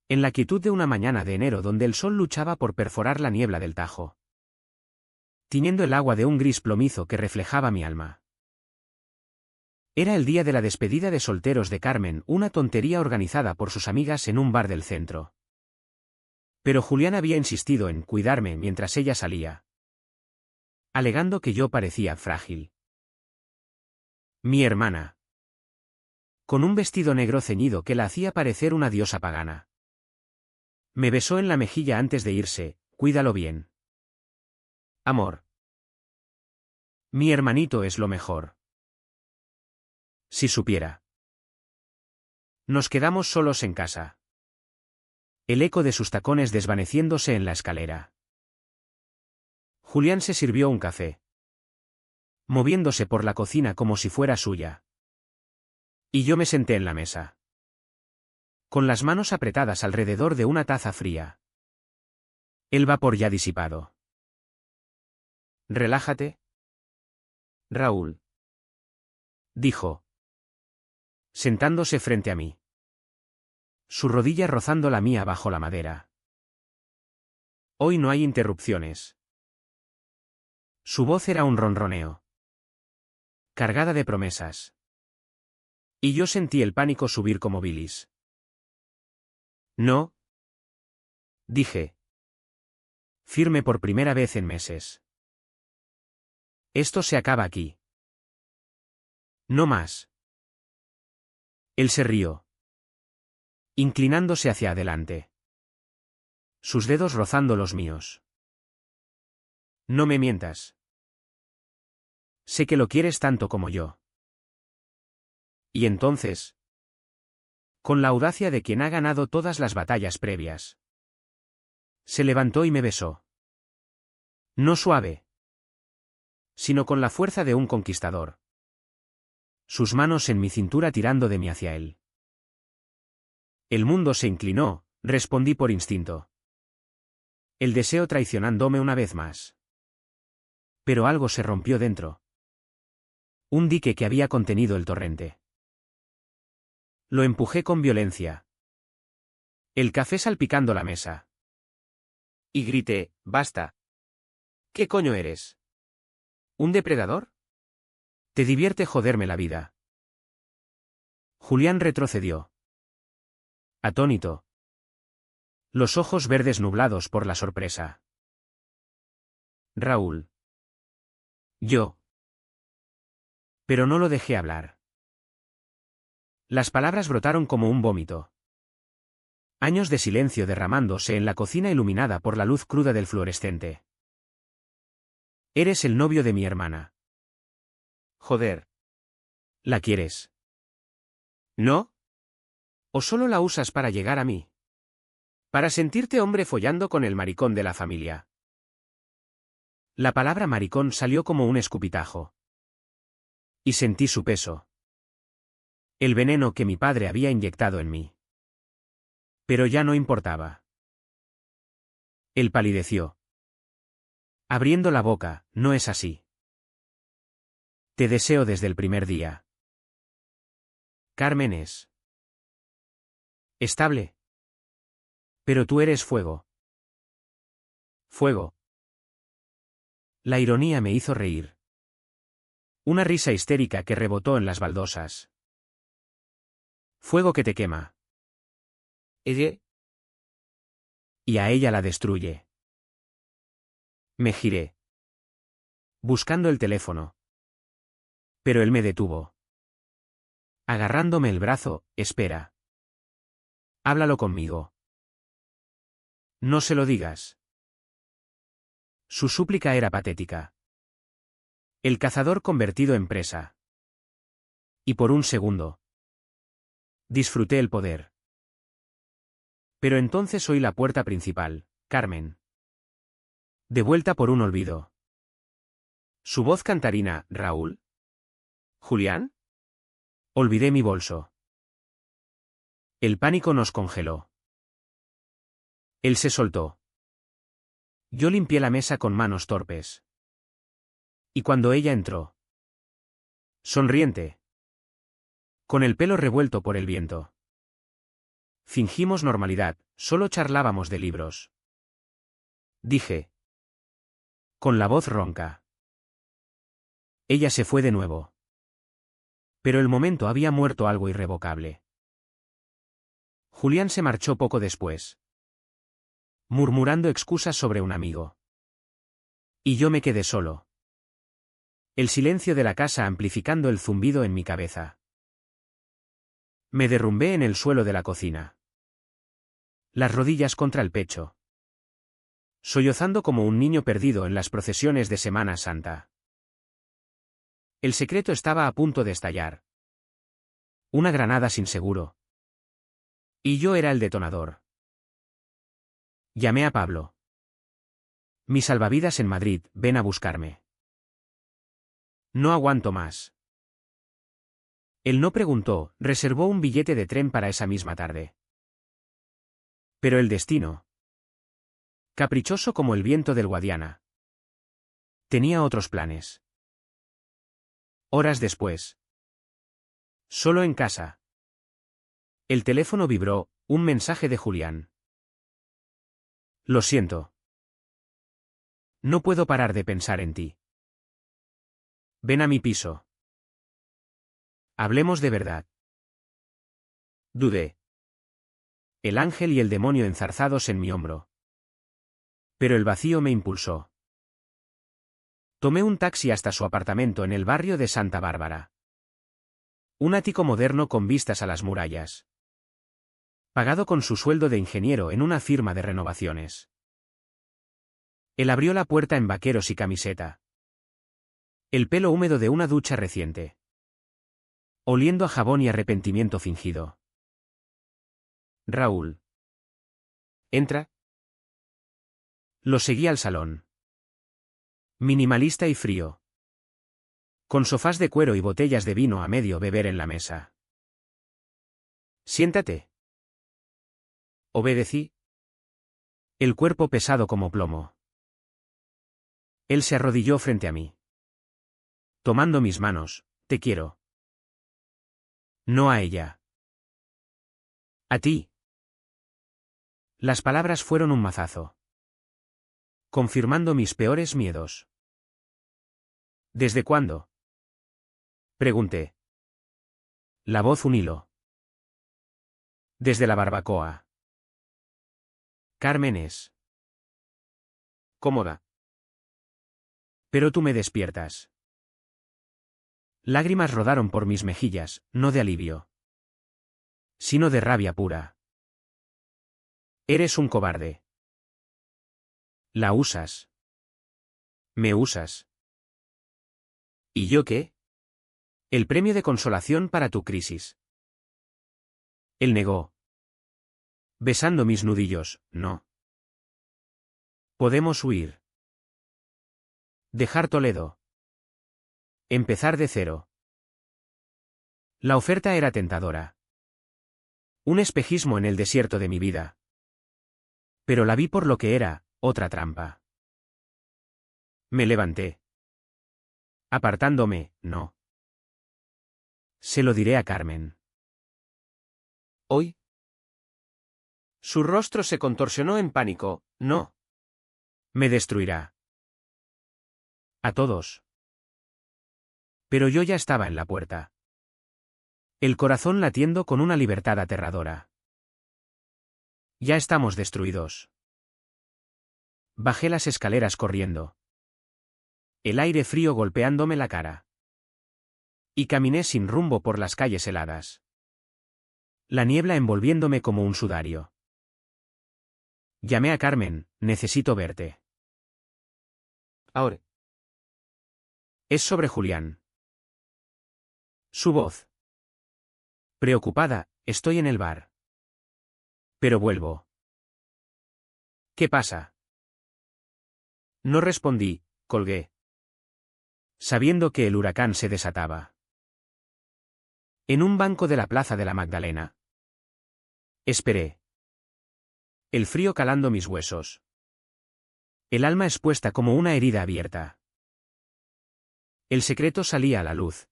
En la quietud de una mañana de enero donde el sol luchaba por perforar la niebla del Tajo. Tiñendo el agua de un gris plomizo que reflejaba mi alma. Era el día de la despedida de solteros de Carmen, una tontería organizada por sus amigas en un bar del centro. Pero Julián había insistido en cuidarme mientras ella salía. Alegando que yo parecía frágil. Mi hermana. Con un vestido negro ceñido que la hacía parecer una diosa pagana. Me besó en la mejilla antes de irse, cuídalo bien. Amor. Mi hermanito es lo mejor. Si supiera. Nos quedamos solos en casa. El eco de sus tacones desvaneciéndose en la escalera. Julián se sirvió un café. Moviéndose por la cocina como si fuera suya. Y yo me senté en la mesa. Con las manos apretadas alrededor de una taza fría. El vapor ya disipado. Relájate. Raúl. Dijo. Sentándose frente a mí. Su rodilla rozando la mía bajo la madera. Hoy no hay interrupciones. Su voz era un ronroneo. Cargada de promesas. Y yo sentí el pánico subir como bilis. No. Dije. Firme por primera vez en meses. Esto se acaba aquí. No más. Él se rió. Inclinándose hacia adelante. Sus dedos rozando los míos. No me mientas. Sé que lo quieres tanto como yo. Y entonces. Con la audacia de quien ha ganado todas las batallas previas. Se levantó y me besó. No suave. Sino con la fuerza de un conquistador. Sus manos en mi cintura tirando de mí hacia él. El mundo se inclinó, respondí por instinto. El deseo traicionándome una vez más. Pero algo se rompió dentro. Un dique que había contenido el torrente. Lo empujé con violencia. El café salpicando la mesa. Y grité, basta. ¿Qué coño eres? ¿Un depredador? ¿Te divierte joderme la vida? Julián retrocedió. Atónito. Los ojos verdes nublados por la sorpresa. Raúl. Yo. Pero no lo dejé hablar. Las palabras brotaron como un vómito. Años de silencio derramándose en la cocina iluminada por la luz cruda del fluorescente. Eres el novio de mi hermana. Joder. ¿La quieres? ¿No? ¿O solo la usas para llegar a mí? Para sentirte hombre follando con el maricón de la familia. La palabra maricón salió como un escupitajo. Y sentí su peso. El veneno que mi padre había inyectado en mí. Pero ya no importaba. Él palideció. Abriendo la boca, no es así. Te deseo desde el primer día. Carmen es estable. Pero tú eres fuego. Fuego. La ironía me hizo reír. Una risa histérica que rebotó en las baldosas. Fuego que te quema. ¿Ella? Y a ella la destruye. Me giré. Buscando el teléfono. Pero él me detuvo. Agarrándome el brazo, espera. Háblalo conmigo. No se lo digas. Su súplica era patética. El cazador convertido en presa. Y por un segundo. Disfruté el poder. Pero entonces oí la puerta principal, Carmen. De vuelta por un olvido. Su voz cantarina, Raúl. ¿Julián? Olvidé mi bolso. El pánico nos congeló. Él se soltó. Yo limpié la mesa con manos torpes. Y cuando ella entró. Sonriente. Con el pelo revuelto por el viento. Fingimos normalidad, solo charlábamos de libros. Dije. Con la voz ronca. Ella se fue de nuevo. Pero el momento había muerto algo irrevocable. Julián se marchó poco después. Murmurando excusas sobre un amigo. Y yo me quedé solo. El silencio de la casa amplificando el zumbido en mi cabeza. Me derrumbé en el suelo de la cocina. Las rodillas contra el pecho. Sollozando como un niño perdido en las procesiones de Semana Santa. El secreto estaba a punto de estallar. Una granada sin seguro. Y yo era el detonador. Llamé a Pablo. Mi salvavidas en Madrid, ven a buscarme. No aguanto más. Él no preguntó, reservó un billete de tren para esa misma tarde. Pero el destino. Caprichoso como el viento del Guadiana. Tenía otros planes. Horas después. Solo en casa. El teléfono vibró, un mensaje de Julián. Lo siento. No puedo parar de pensar en ti. Ven a mi piso. Hablemos de verdad. Dudé. El ángel y el demonio enzarzados en mi hombro. Pero el vacío me impulsó. Tomé un taxi hasta su apartamento en el barrio de Santa Bárbara. Un ático moderno con vistas a las murallas. Pagado con su sueldo de ingeniero en una firma de renovaciones. Él abrió la puerta en vaqueros y camiseta. El pelo húmedo de una ducha reciente. Oliendo a jabón y arrepentimiento fingido. Raúl. Entra. Lo seguí al salón. Minimalista y frío. Con sofás de cuero y botellas de vino a medio beber en la mesa. Siéntate. Obedecí. El cuerpo pesado como plomo. Él se arrodilló frente a mí. Tomando mis manos, te quiero. No a ella. A ti. Las palabras fueron un mazazo. Confirmando mis peores miedos. ¿Desde cuándo? Pregunté. La voz un hilo. Desde la barbacoa. Carmen es cómoda. Pero tú me despiertas. Lágrimas rodaron por mis mejillas, no de alivio, sino de rabia pura. Eres un cobarde. La usas. Me usas. ¿Y yo qué? El premio de consolación para tu crisis. Él negó. Besando mis nudillos, no. Podemos huir. Dejar Toledo. Empezar de cero. La oferta era tentadora. Un espejismo en el desierto de mi vida. Pero la vi por lo que era, otra trampa. Me levanté. Apartándome, no. Se lo diré a Carmen. ¿Hoy? Su rostro se contorsionó en pánico. No. Me destruirá. A todos. Pero yo ya estaba en la puerta. El corazón latiendo con una libertad aterradora. Ya estamos destruidos. Bajé las escaleras corriendo. El aire frío golpeándome la cara. Y caminé sin rumbo por las calles heladas. La niebla envolviéndome como un sudario. Llamé a Carmen, necesito verte. Ahora. Es sobre Julián. Su voz. Preocupada, estoy en el bar. Pero vuelvo. ¿Qué pasa? No respondí, colgué. Sabiendo que el huracán se desataba. En un banco de la plaza de la Magdalena. Esperé. El frío calando mis huesos. El alma expuesta como una herida abierta. El secreto salía a la luz.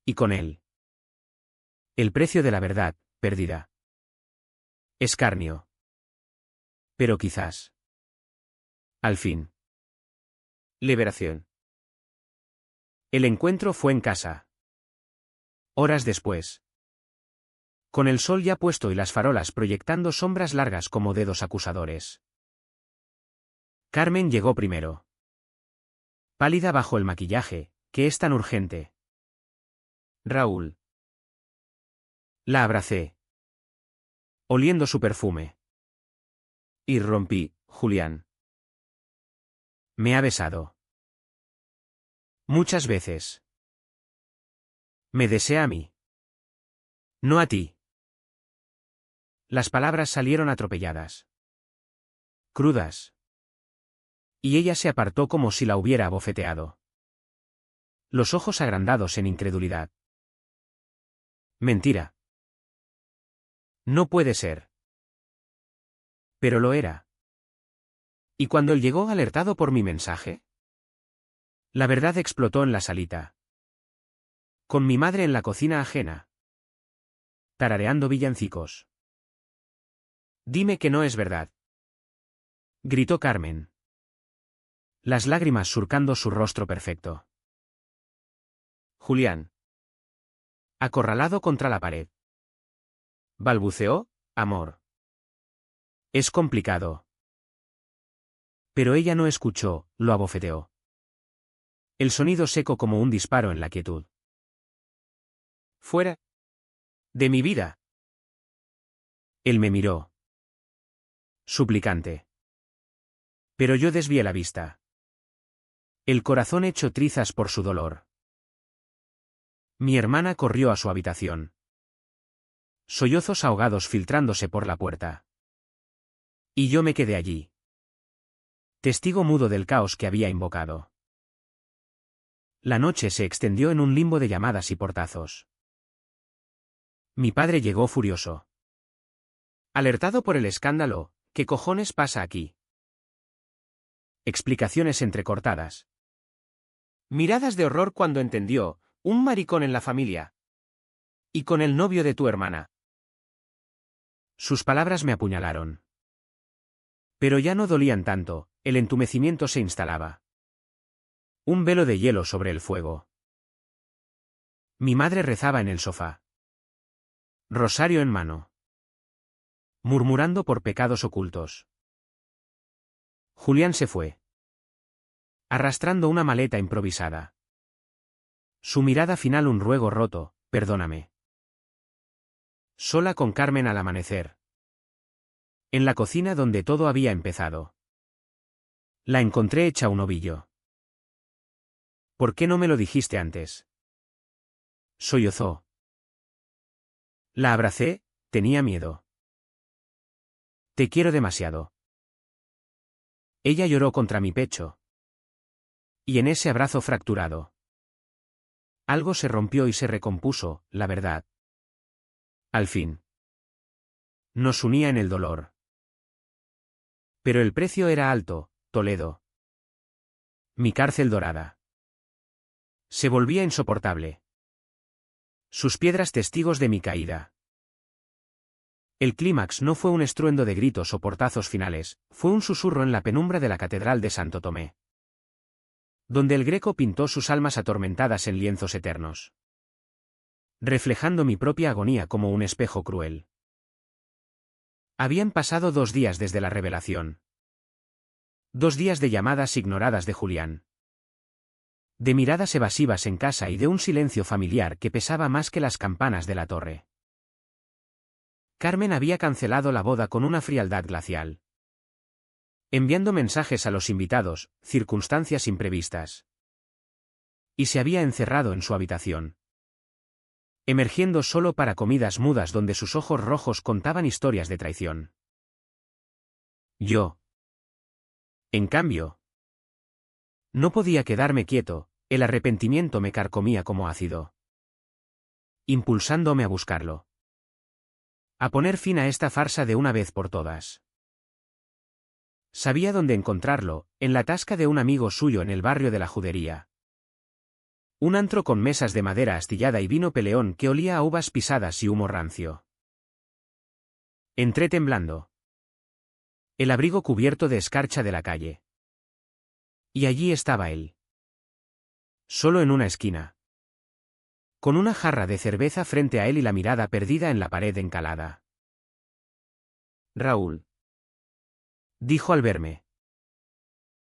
Y con él. El precio de la verdad, perdida. Escarnio. Pero quizás. Al fin. Liberación. El encuentro fue en casa. Horas después. Con el sol ya puesto y las farolas proyectando sombras largas como dedos acusadores. Carmen llegó primero. Pálida bajo el maquillaje, que es tan urgente. Raúl. La abracé. Oliendo su perfume. Y rompí, Julián. Me ha besado. Muchas veces. Me desea a mí. No a ti. Las palabras salieron atropelladas. Crudas. Y ella se apartó como si la hubiera abofeteado. Los ojos agrandados en incredulidad. Mentira. No puede ser. Pero lo era. ¿Y cuando él llegó alertado por mi mensaje? La verdad explotó en la salita. Con mi madre en la cocina ajena. Tarareando villancicos. Dime que no es verdad. Gritó Carmen. Las lágrimas surcando su rostro perfecto. Julián. Acorralado contra la pared. Balbuceó, amor. Es complicado. Pero ella no escuchó, lo abofeteó. El sonido seco como un disparo en la quietud. Fuera. De mi vida. Él me miró. Suplicante. Pero yo desvié la vista. El corazón hecho trizas por su dolor. Mi hermana corrió a su habitación. Sollozos ahogados filtrándose por la puerta. Y yo me quedé allí. Testigo mudo del caos que había invocado. La noche se extendió en un limbo de llamadas y portazos. Mi padre llegó furioso. Alertado por el escándalo, ¿qué cojones pasa aquí? Explicaciones entrecortadas. Miradas de horror cuando entendió, un maricón en la familia. Y con el novio de tu hermana. Sus palabras me apuñalaron. Pero ya no dolían tanto, el entumecimiento se instalaba. Un velo de hielo sobre el fuego. Mi madre rezaba en el sofá. Rosario en mano. Murmurando por pecados ocultos. Julián se fue. Arrastrando una maleta improvisada. Su mirada final un ruego roto, perdóname. Sola con Carmen al amanecer. En la cocina donde todo había empezado. La encontré hecha un ovillo. ¿Por qué no me lo dijiste antes? Sollozó. La abracé, tenía miedo. Te quiero demasiado. Ella lloró contra mi pecho. Y en ese abrazo fracturado. Algo se rompió y se recompuso, la verdad. Al fin. Nos unía en el dolor. Pero el precio era alto, Toledo. Mi cárcel dorada. Se volvía insoportable. Sus piedras testigos de mi caída. El clímax no fue un estruendo de gritos o portazos finales, fue un susurro en la penumbra de la Catedral de Santo Tomé, donde el Greco pintó sus almas atormentadas en lienzos eternos, reflejando mi propia agonía como un espejo cruel. Habían pasado 2 días desde la revelación. 2 días de llamadas ignoradas de Julián. De miradas evasivas en casa y de un silencio familiar que pesaba más que las campanas de la torre. Carmen había cancelado la boda con una frialdad glacial, enviando mensajes a los invitados, circunstancias imprevistas. Y se había encerrado en su habitación, emergiendo solo para comidas mudas donde sus ojos rojos contaban historias de traición. Yo, en cambio, no podía quedarme quieto, el arrepentimiento me carcomía como ácido, impulsándome a buscarlo. A poner fin a esta farsa de una vez por todas. Sabía dónde encontrarlo, en la tasca de un amigo suyo en el barrio de la Judería. Un antro con mesas de madera astillada y vino peleón que olía a uvas pisadas y humo rancio. Entré temblando. El abrigo cubierto de escarcha de la calle. Y allí estaba él. Solo en una esquina. Con una jarra de cerveza frente a él y la mirada perdida en la pared encalada. Raúl. Dijo al verme.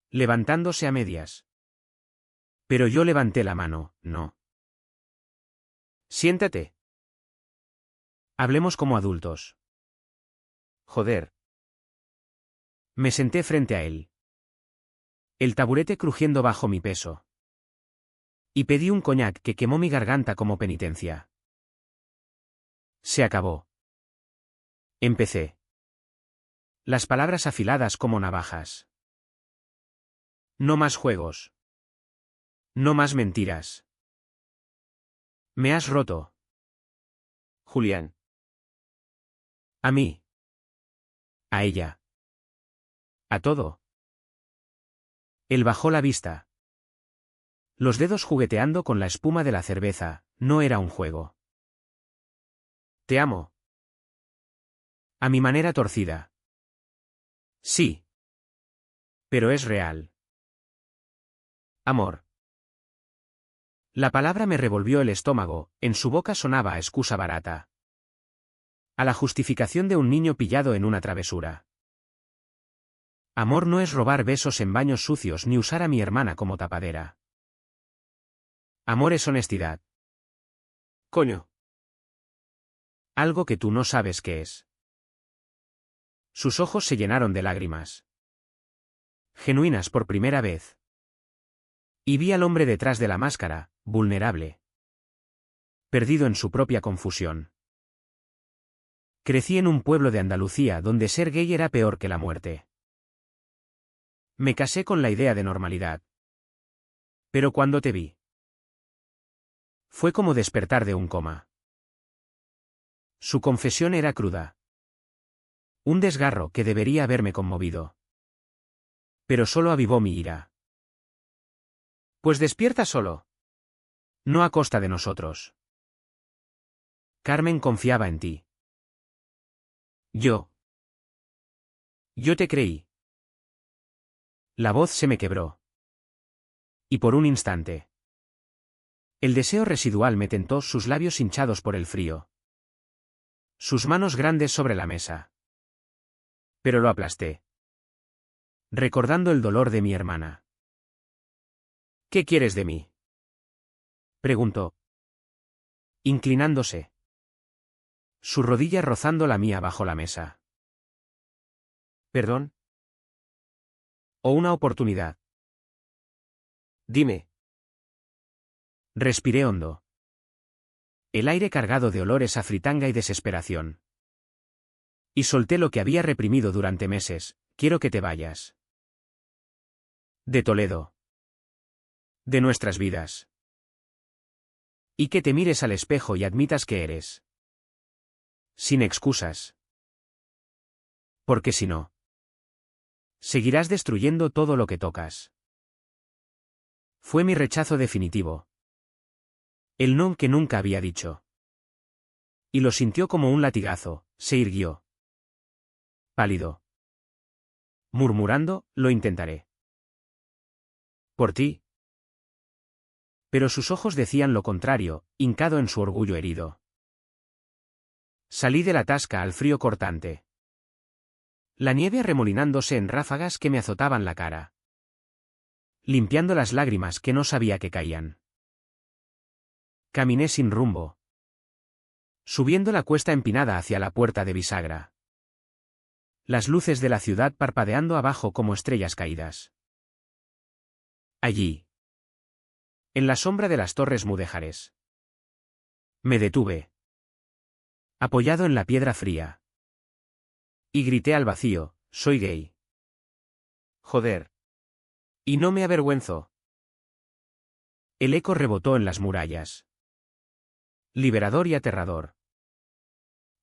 Levantándose a medias. Pero yo levanté la mano, no. Siéntate. Hablemos como adultos. Joder. Me senté frente a él. El taburete crujiendo bajo mi peso. Y pedí un coñac que quemó mi garganta como penitencia. Se acabó. Empecé. Las palabras afiladas como navajas. No más juegos. No más mentiras. Me has roto. Julián. A mí. A ella. A todo. Él bajó la vista. Los dedos jugueteando con la espuma de la cerveza, no era un juego. Te amo. A mi manera torcida. Sí. Pero es real. Amor. La palabra me revolvió el estómago, en su boca sonaba a excusa barata. A la justificación de un niño pillado en una travesura. Amor no es robar besos en baños sucios ni usar a mi hermana como tapadera. Amor es honestidad. Coño. Algo que tú no sabes qué es. Sus ojos se llenaron de lágrimas. Genuinas por primera vez. Y vi al hombre detrás de la máscara, vulnerable. Perdido en su propia confusión. Crecí en un pueblo de Andalucía donde ser gay era peor que la muerte. Me casé con la idea de normalidad. Pero cuando te vi, fue como despertar de un coma. Su confesión era cruda. Un desgarro que debería haberme conmovido. Pero solo avivó mi ira. Pues despierta solo. No a costa de nosotros. Carmen confiaba en ti. Yo te creí. La voz se me quebró. Y por un instante. El deseo residual me tentó, sus labios hinchados por el frío. Sus manos grandes sobre la mesa. Pero lo aplasté. Recordando el dolor de mi hermana. ¿Qué quieres de mí? Preguntó. Inclinándose. Su rodilla rozando la mía bajo la mesa. ¿Perdón? ¿O una oportunidad? Dime. Respiré hondo. El aire cargado de olores a fritanga y desesperación. Y solté lo que había reprimido durante meses: quiero que te vayas. De Toledo. De nuestras vidas. Y que te mires al espejo y admitas que eres. Sin excusas. Porque si no, seguirás destruyendo todo lo que tocas. Fue mi rechazo definitivo. El no que nunca había dicho. Y lo sintió como un latigazo, se irguió. Pálido. Murmurando, lo intentaré. Por ti. Pero sus ojos decían lo contrario, hincado en su orgullo herido. Salí de la tasca al frío cortante. La nieve arremolinándose en ráfagas que me azotaban la cara. Limpiando las lágrimas que no sabía que caían. Caminé sin rumbo. Subiendo la cuesta empinada hacia la puerta de bisagra. Las luces de la ciudad parpadeando abajo como estrellas caídas. Allí. En la sombra de las torres mudéjares. Me detuve. Apoyado en la piedra fría. Y grité al vacío: soy gay. Joder. Y no me avergüenzo. El eco rebotó en las murallas. Liberador y aterrador.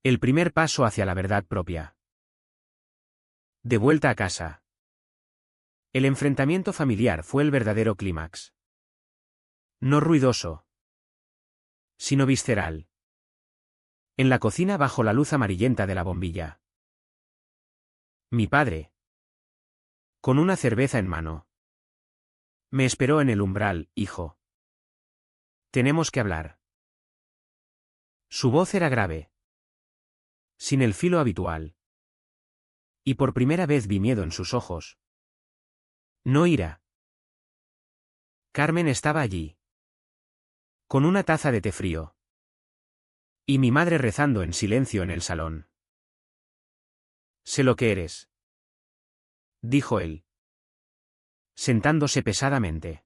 El primer paso hacia la verdad propia. De vuelta a casa. El enfrentamiento familiar fue el verdadero clímax. No ruidoso, sino visceral. En la cocina bajo la luz amarillenta de la bombilla. Mi padre, con una cerveza en mano, me esperó en el umbral: hijo. Tenemos que hablar. Su voz era grave. Sin el filo habitual. Y por primera vez vi miedo en sus ojos. No ira. Carmen estaba allí. Con una taza de té frío. Y mi madre rezando en silencio en el salón. Sé lo que eres, dijo él, sentándose pesadamente.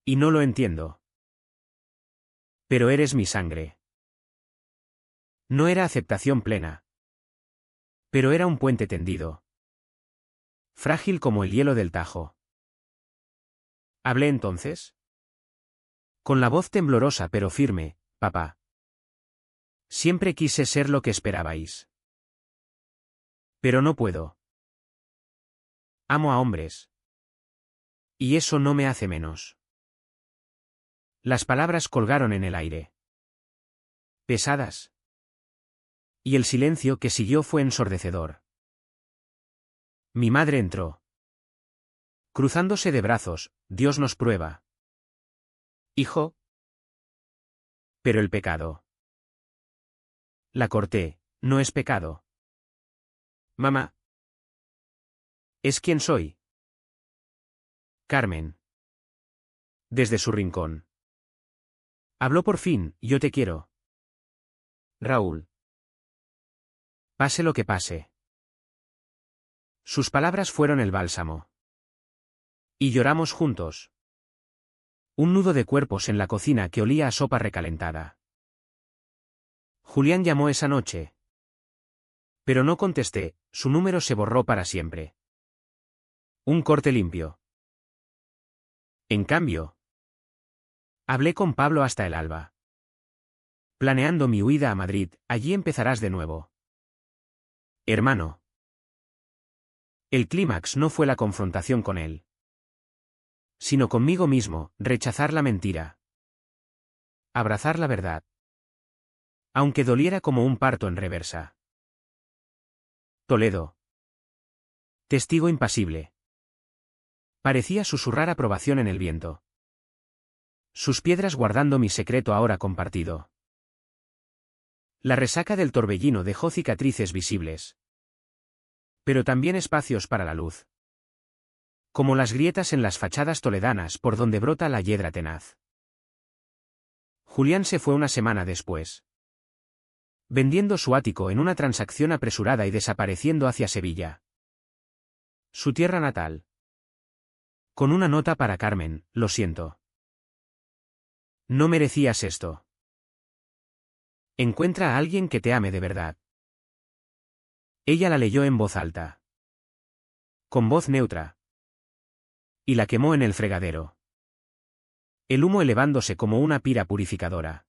Y no lo entiendo. Pero eres mi sangre. No era aceptación plena. Pero era un puente tendido. Frágil como el hielo del Tajo. ¿Hablé entonces? Con la voz temblorosa pero firme: papá. Siempre quise ser lo que esperabais. Pero no puedo. Amo a hombres. Y eso no me hace menos. Las palabras colgaron en el aire. Pesadas. Y el silencio que siguió fue ensordecedor. Mi madre entró. Cruzándose de brazos: Dios nos prueba. Hijo. Pero el pecado. La corté: no es pecado. Mamá. Es quien soy. Carmen. Desde su rincón. Habló por fin: yo te quiero. Raúl. Pase lo que pase. Sus palabras fueron el bálsamo. Y lloramos juntos. Un nudo de cuerpos en la cocina que olía a sopa recalentada. Julián llamó esa noche. Pero no contesté, su número se borró para siempre. Un corte limpio. En cambio, hablé con Pablo hasta el alba. Planeando mi huida a Madrid: allí empezarás de nuevo. Hermano. El clímax no fue la confrontación con él, sino conmigo mismo: rechazar la mentira. Abrazar la verdad. Aunque doliera como un parto en reversa. Toledo. Testigo impasible. Parecía susurrar aprobación en el viento. Sus piedras guardando mi secreto ahora compartido. La resaca del torbellino dejó cicatrices visibles. Pero también espacios para la luz. Como las grietas en las fachadas toledanas por donde brota la hiedra tenaz. Julián se fue una semana después. vendiendo su ático en una transacción apresurada y desapareciendo hacia Sevilla, su tierra natal. Con una nota para Carmen: lo siento. No merecías esto. Encuentra a alguien que te ame de verdad. Ella la leyó en voz alta, con voz neutra, y la quemó en el fregadero, el humo elevándose como una pira purificadora.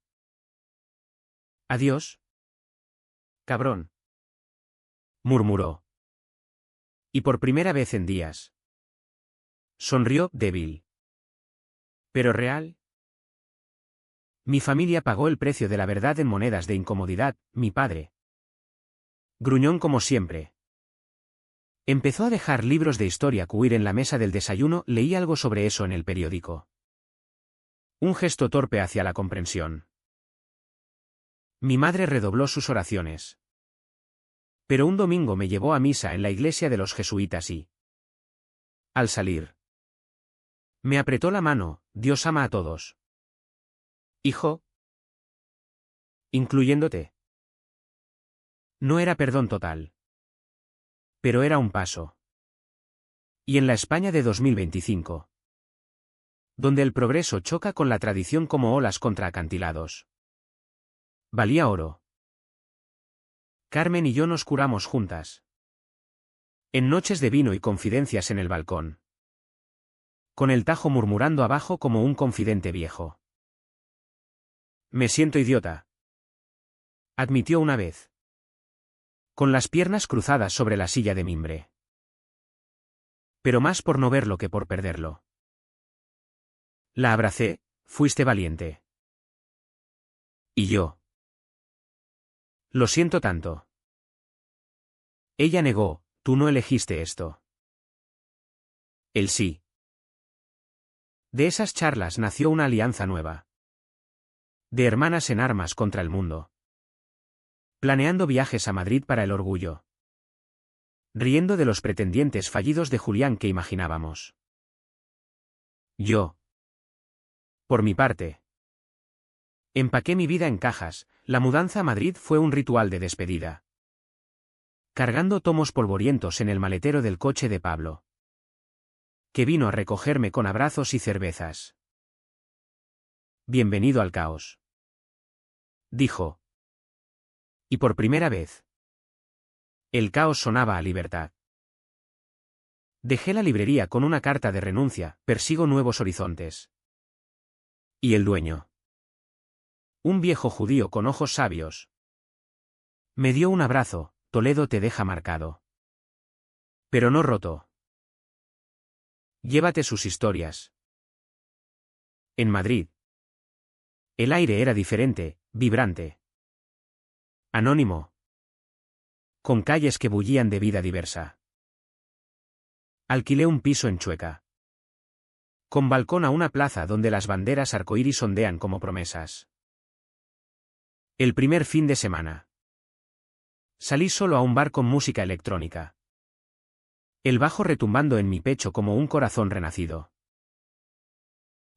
Adiós, cabrón, murmuró. Y por primera vez en días, sonrió, débil, pero real. Mi familia pagó el precio de la verdad en monedas de incomodidad, mi padre. Gruñón como siempre. Empezó a dejar libros de historia queer en la mesa del desayuno. Leí algo sobre eso en el periódico. Un gesto torpe hacia la comprensión. Mi madre redobló sus oraciones. Pero un domingo me llevó a misa en la iglesia de los jesuitas y, al salir, me apretó la mano: Dios ama a todos. Hijo, incluyéndote. No era perdón total, pero era un paso. Y en la España de 2025, donde el progreso choca con la tradición como olas contra acantilados, valía oro. Carmen y yo nos curamos juntas, en noches de vino y confidencias en el balcón, con el Tajo murmurando abajo como un confidente viejo. Me siento idiota, admitió una vez, con las piernas cruzadas sobre la silla de mimbre. Pero más por no verlo que por perderlo. La abracé: fuiste valiente. Y yo: lo siento tanto. Ella negó: tú no elegiste esto. Él sí. De esas charlas nació una alianza nueva. De hermanas en armas contra el mundo. Planeando viajes a Madrid para el orgullo. Riendo de los pretendientes fallidos de Julián que imaginábamos. Yo, por mi parte, empaqué mi vida en cajas. La mudanza a Madrid fue un ritual de despedida. Cargando tomos polvorientos en el maletero del coche de Pablo, que vino a recogerme con abrazos y cervezas. Bienvenido al caos, dijo. Y por primera vez, el caos sonaba a libertad. Dejé la librería con una carta de renuncia: persigo nuevos horizontes. Y el dueño, un viejo judío con ojos sabios, me dio un abrazo: Toledo te deja marcado, pero no roto. Llévate sus historias. En Madrid, el aire era diferente, vibrante, anónimo, con calles que bullían de vida diversa. Alquilé un piso en Chueca, con balcón a una plaza donde las banderas arcoíris ondean como promesas. El primer fin de semana, salí solo a un bar con música electrónica, el bajo retumbando en mi pecho como un corazón renacido.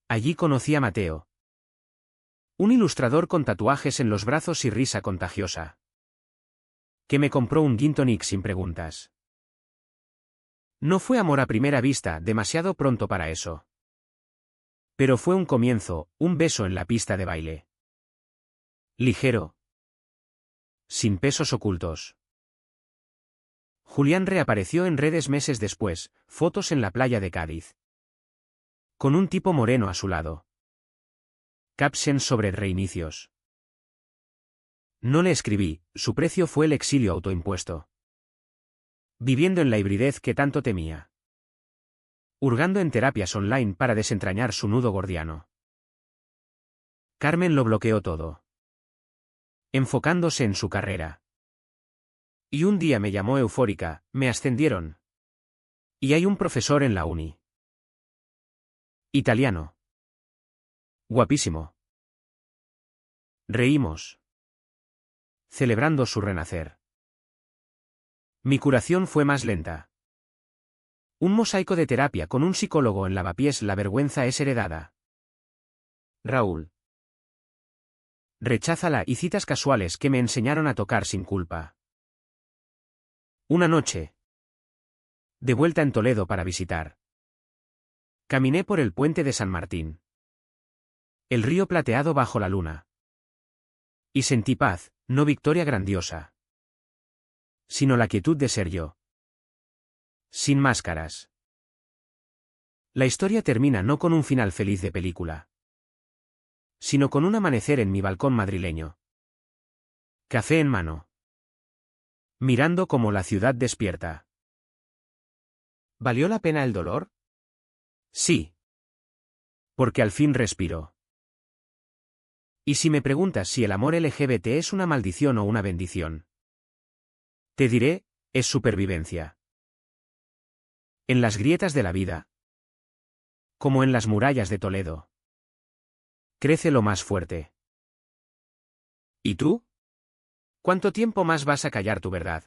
Allí conocí a Mateo, un ilustrador con tatuajes en los brazos y risa contagiosa, que me compró un gin tonic sin preguntas. No fue amor a primera vista, demasiado pronto para eso. Pero fue un comienzo, un beso en la pista de baile. Ligero, sin pesos ocultos. Julián reapareció en redes meses después: fotos en la playa de Cádiz, con un tipo moreno a su lado. Captions sobre reinicios. No le escribí: su precio fue el exilio autoimpuesto. Viviendo en la hibridez que tanto temía. Hurgando en terapias online para desentrañar su nudo gordiano. Carmen lo bloqueó todo, enfocándose en su carrera. Y un día me llamó eufórica: me ascendieron. Y hay un profesor en la uni. Italiano. Guapísimo. Reímos, celebrando su renacer. Mi curación fue más lenta. Un mosaico de terapia con un psicólogo en Lavapiés: la vergüenza es heredada. Raúl. Recházala y citas casuales que me enseñaron a tocar sin culpa. Una noche. De vuelta en Toledo para visitar. Caminé por el puente de San Martín. El río plateado bajo la luna. Y sentí paz, no victoria grandiosa. Sino la quietud de ser yo. Sin máscaras. La historia termina no con un final feliz de película, sino con un amanecer en mi balcón madrileño. Café en mano. Mirando como la ciudad despierta. ¿Valió la pena el dolor? Sí. Porque al fin respiro. Y si me preguntas si el amor LGBT es una maldición o una bendición, te diré, es supervivencia. En las grietas de la vida, como en las murallas de Toledo, crece lo más fuerte. ¿Y tú? ¿Cuánto tiempo más vas a callar tu verdad?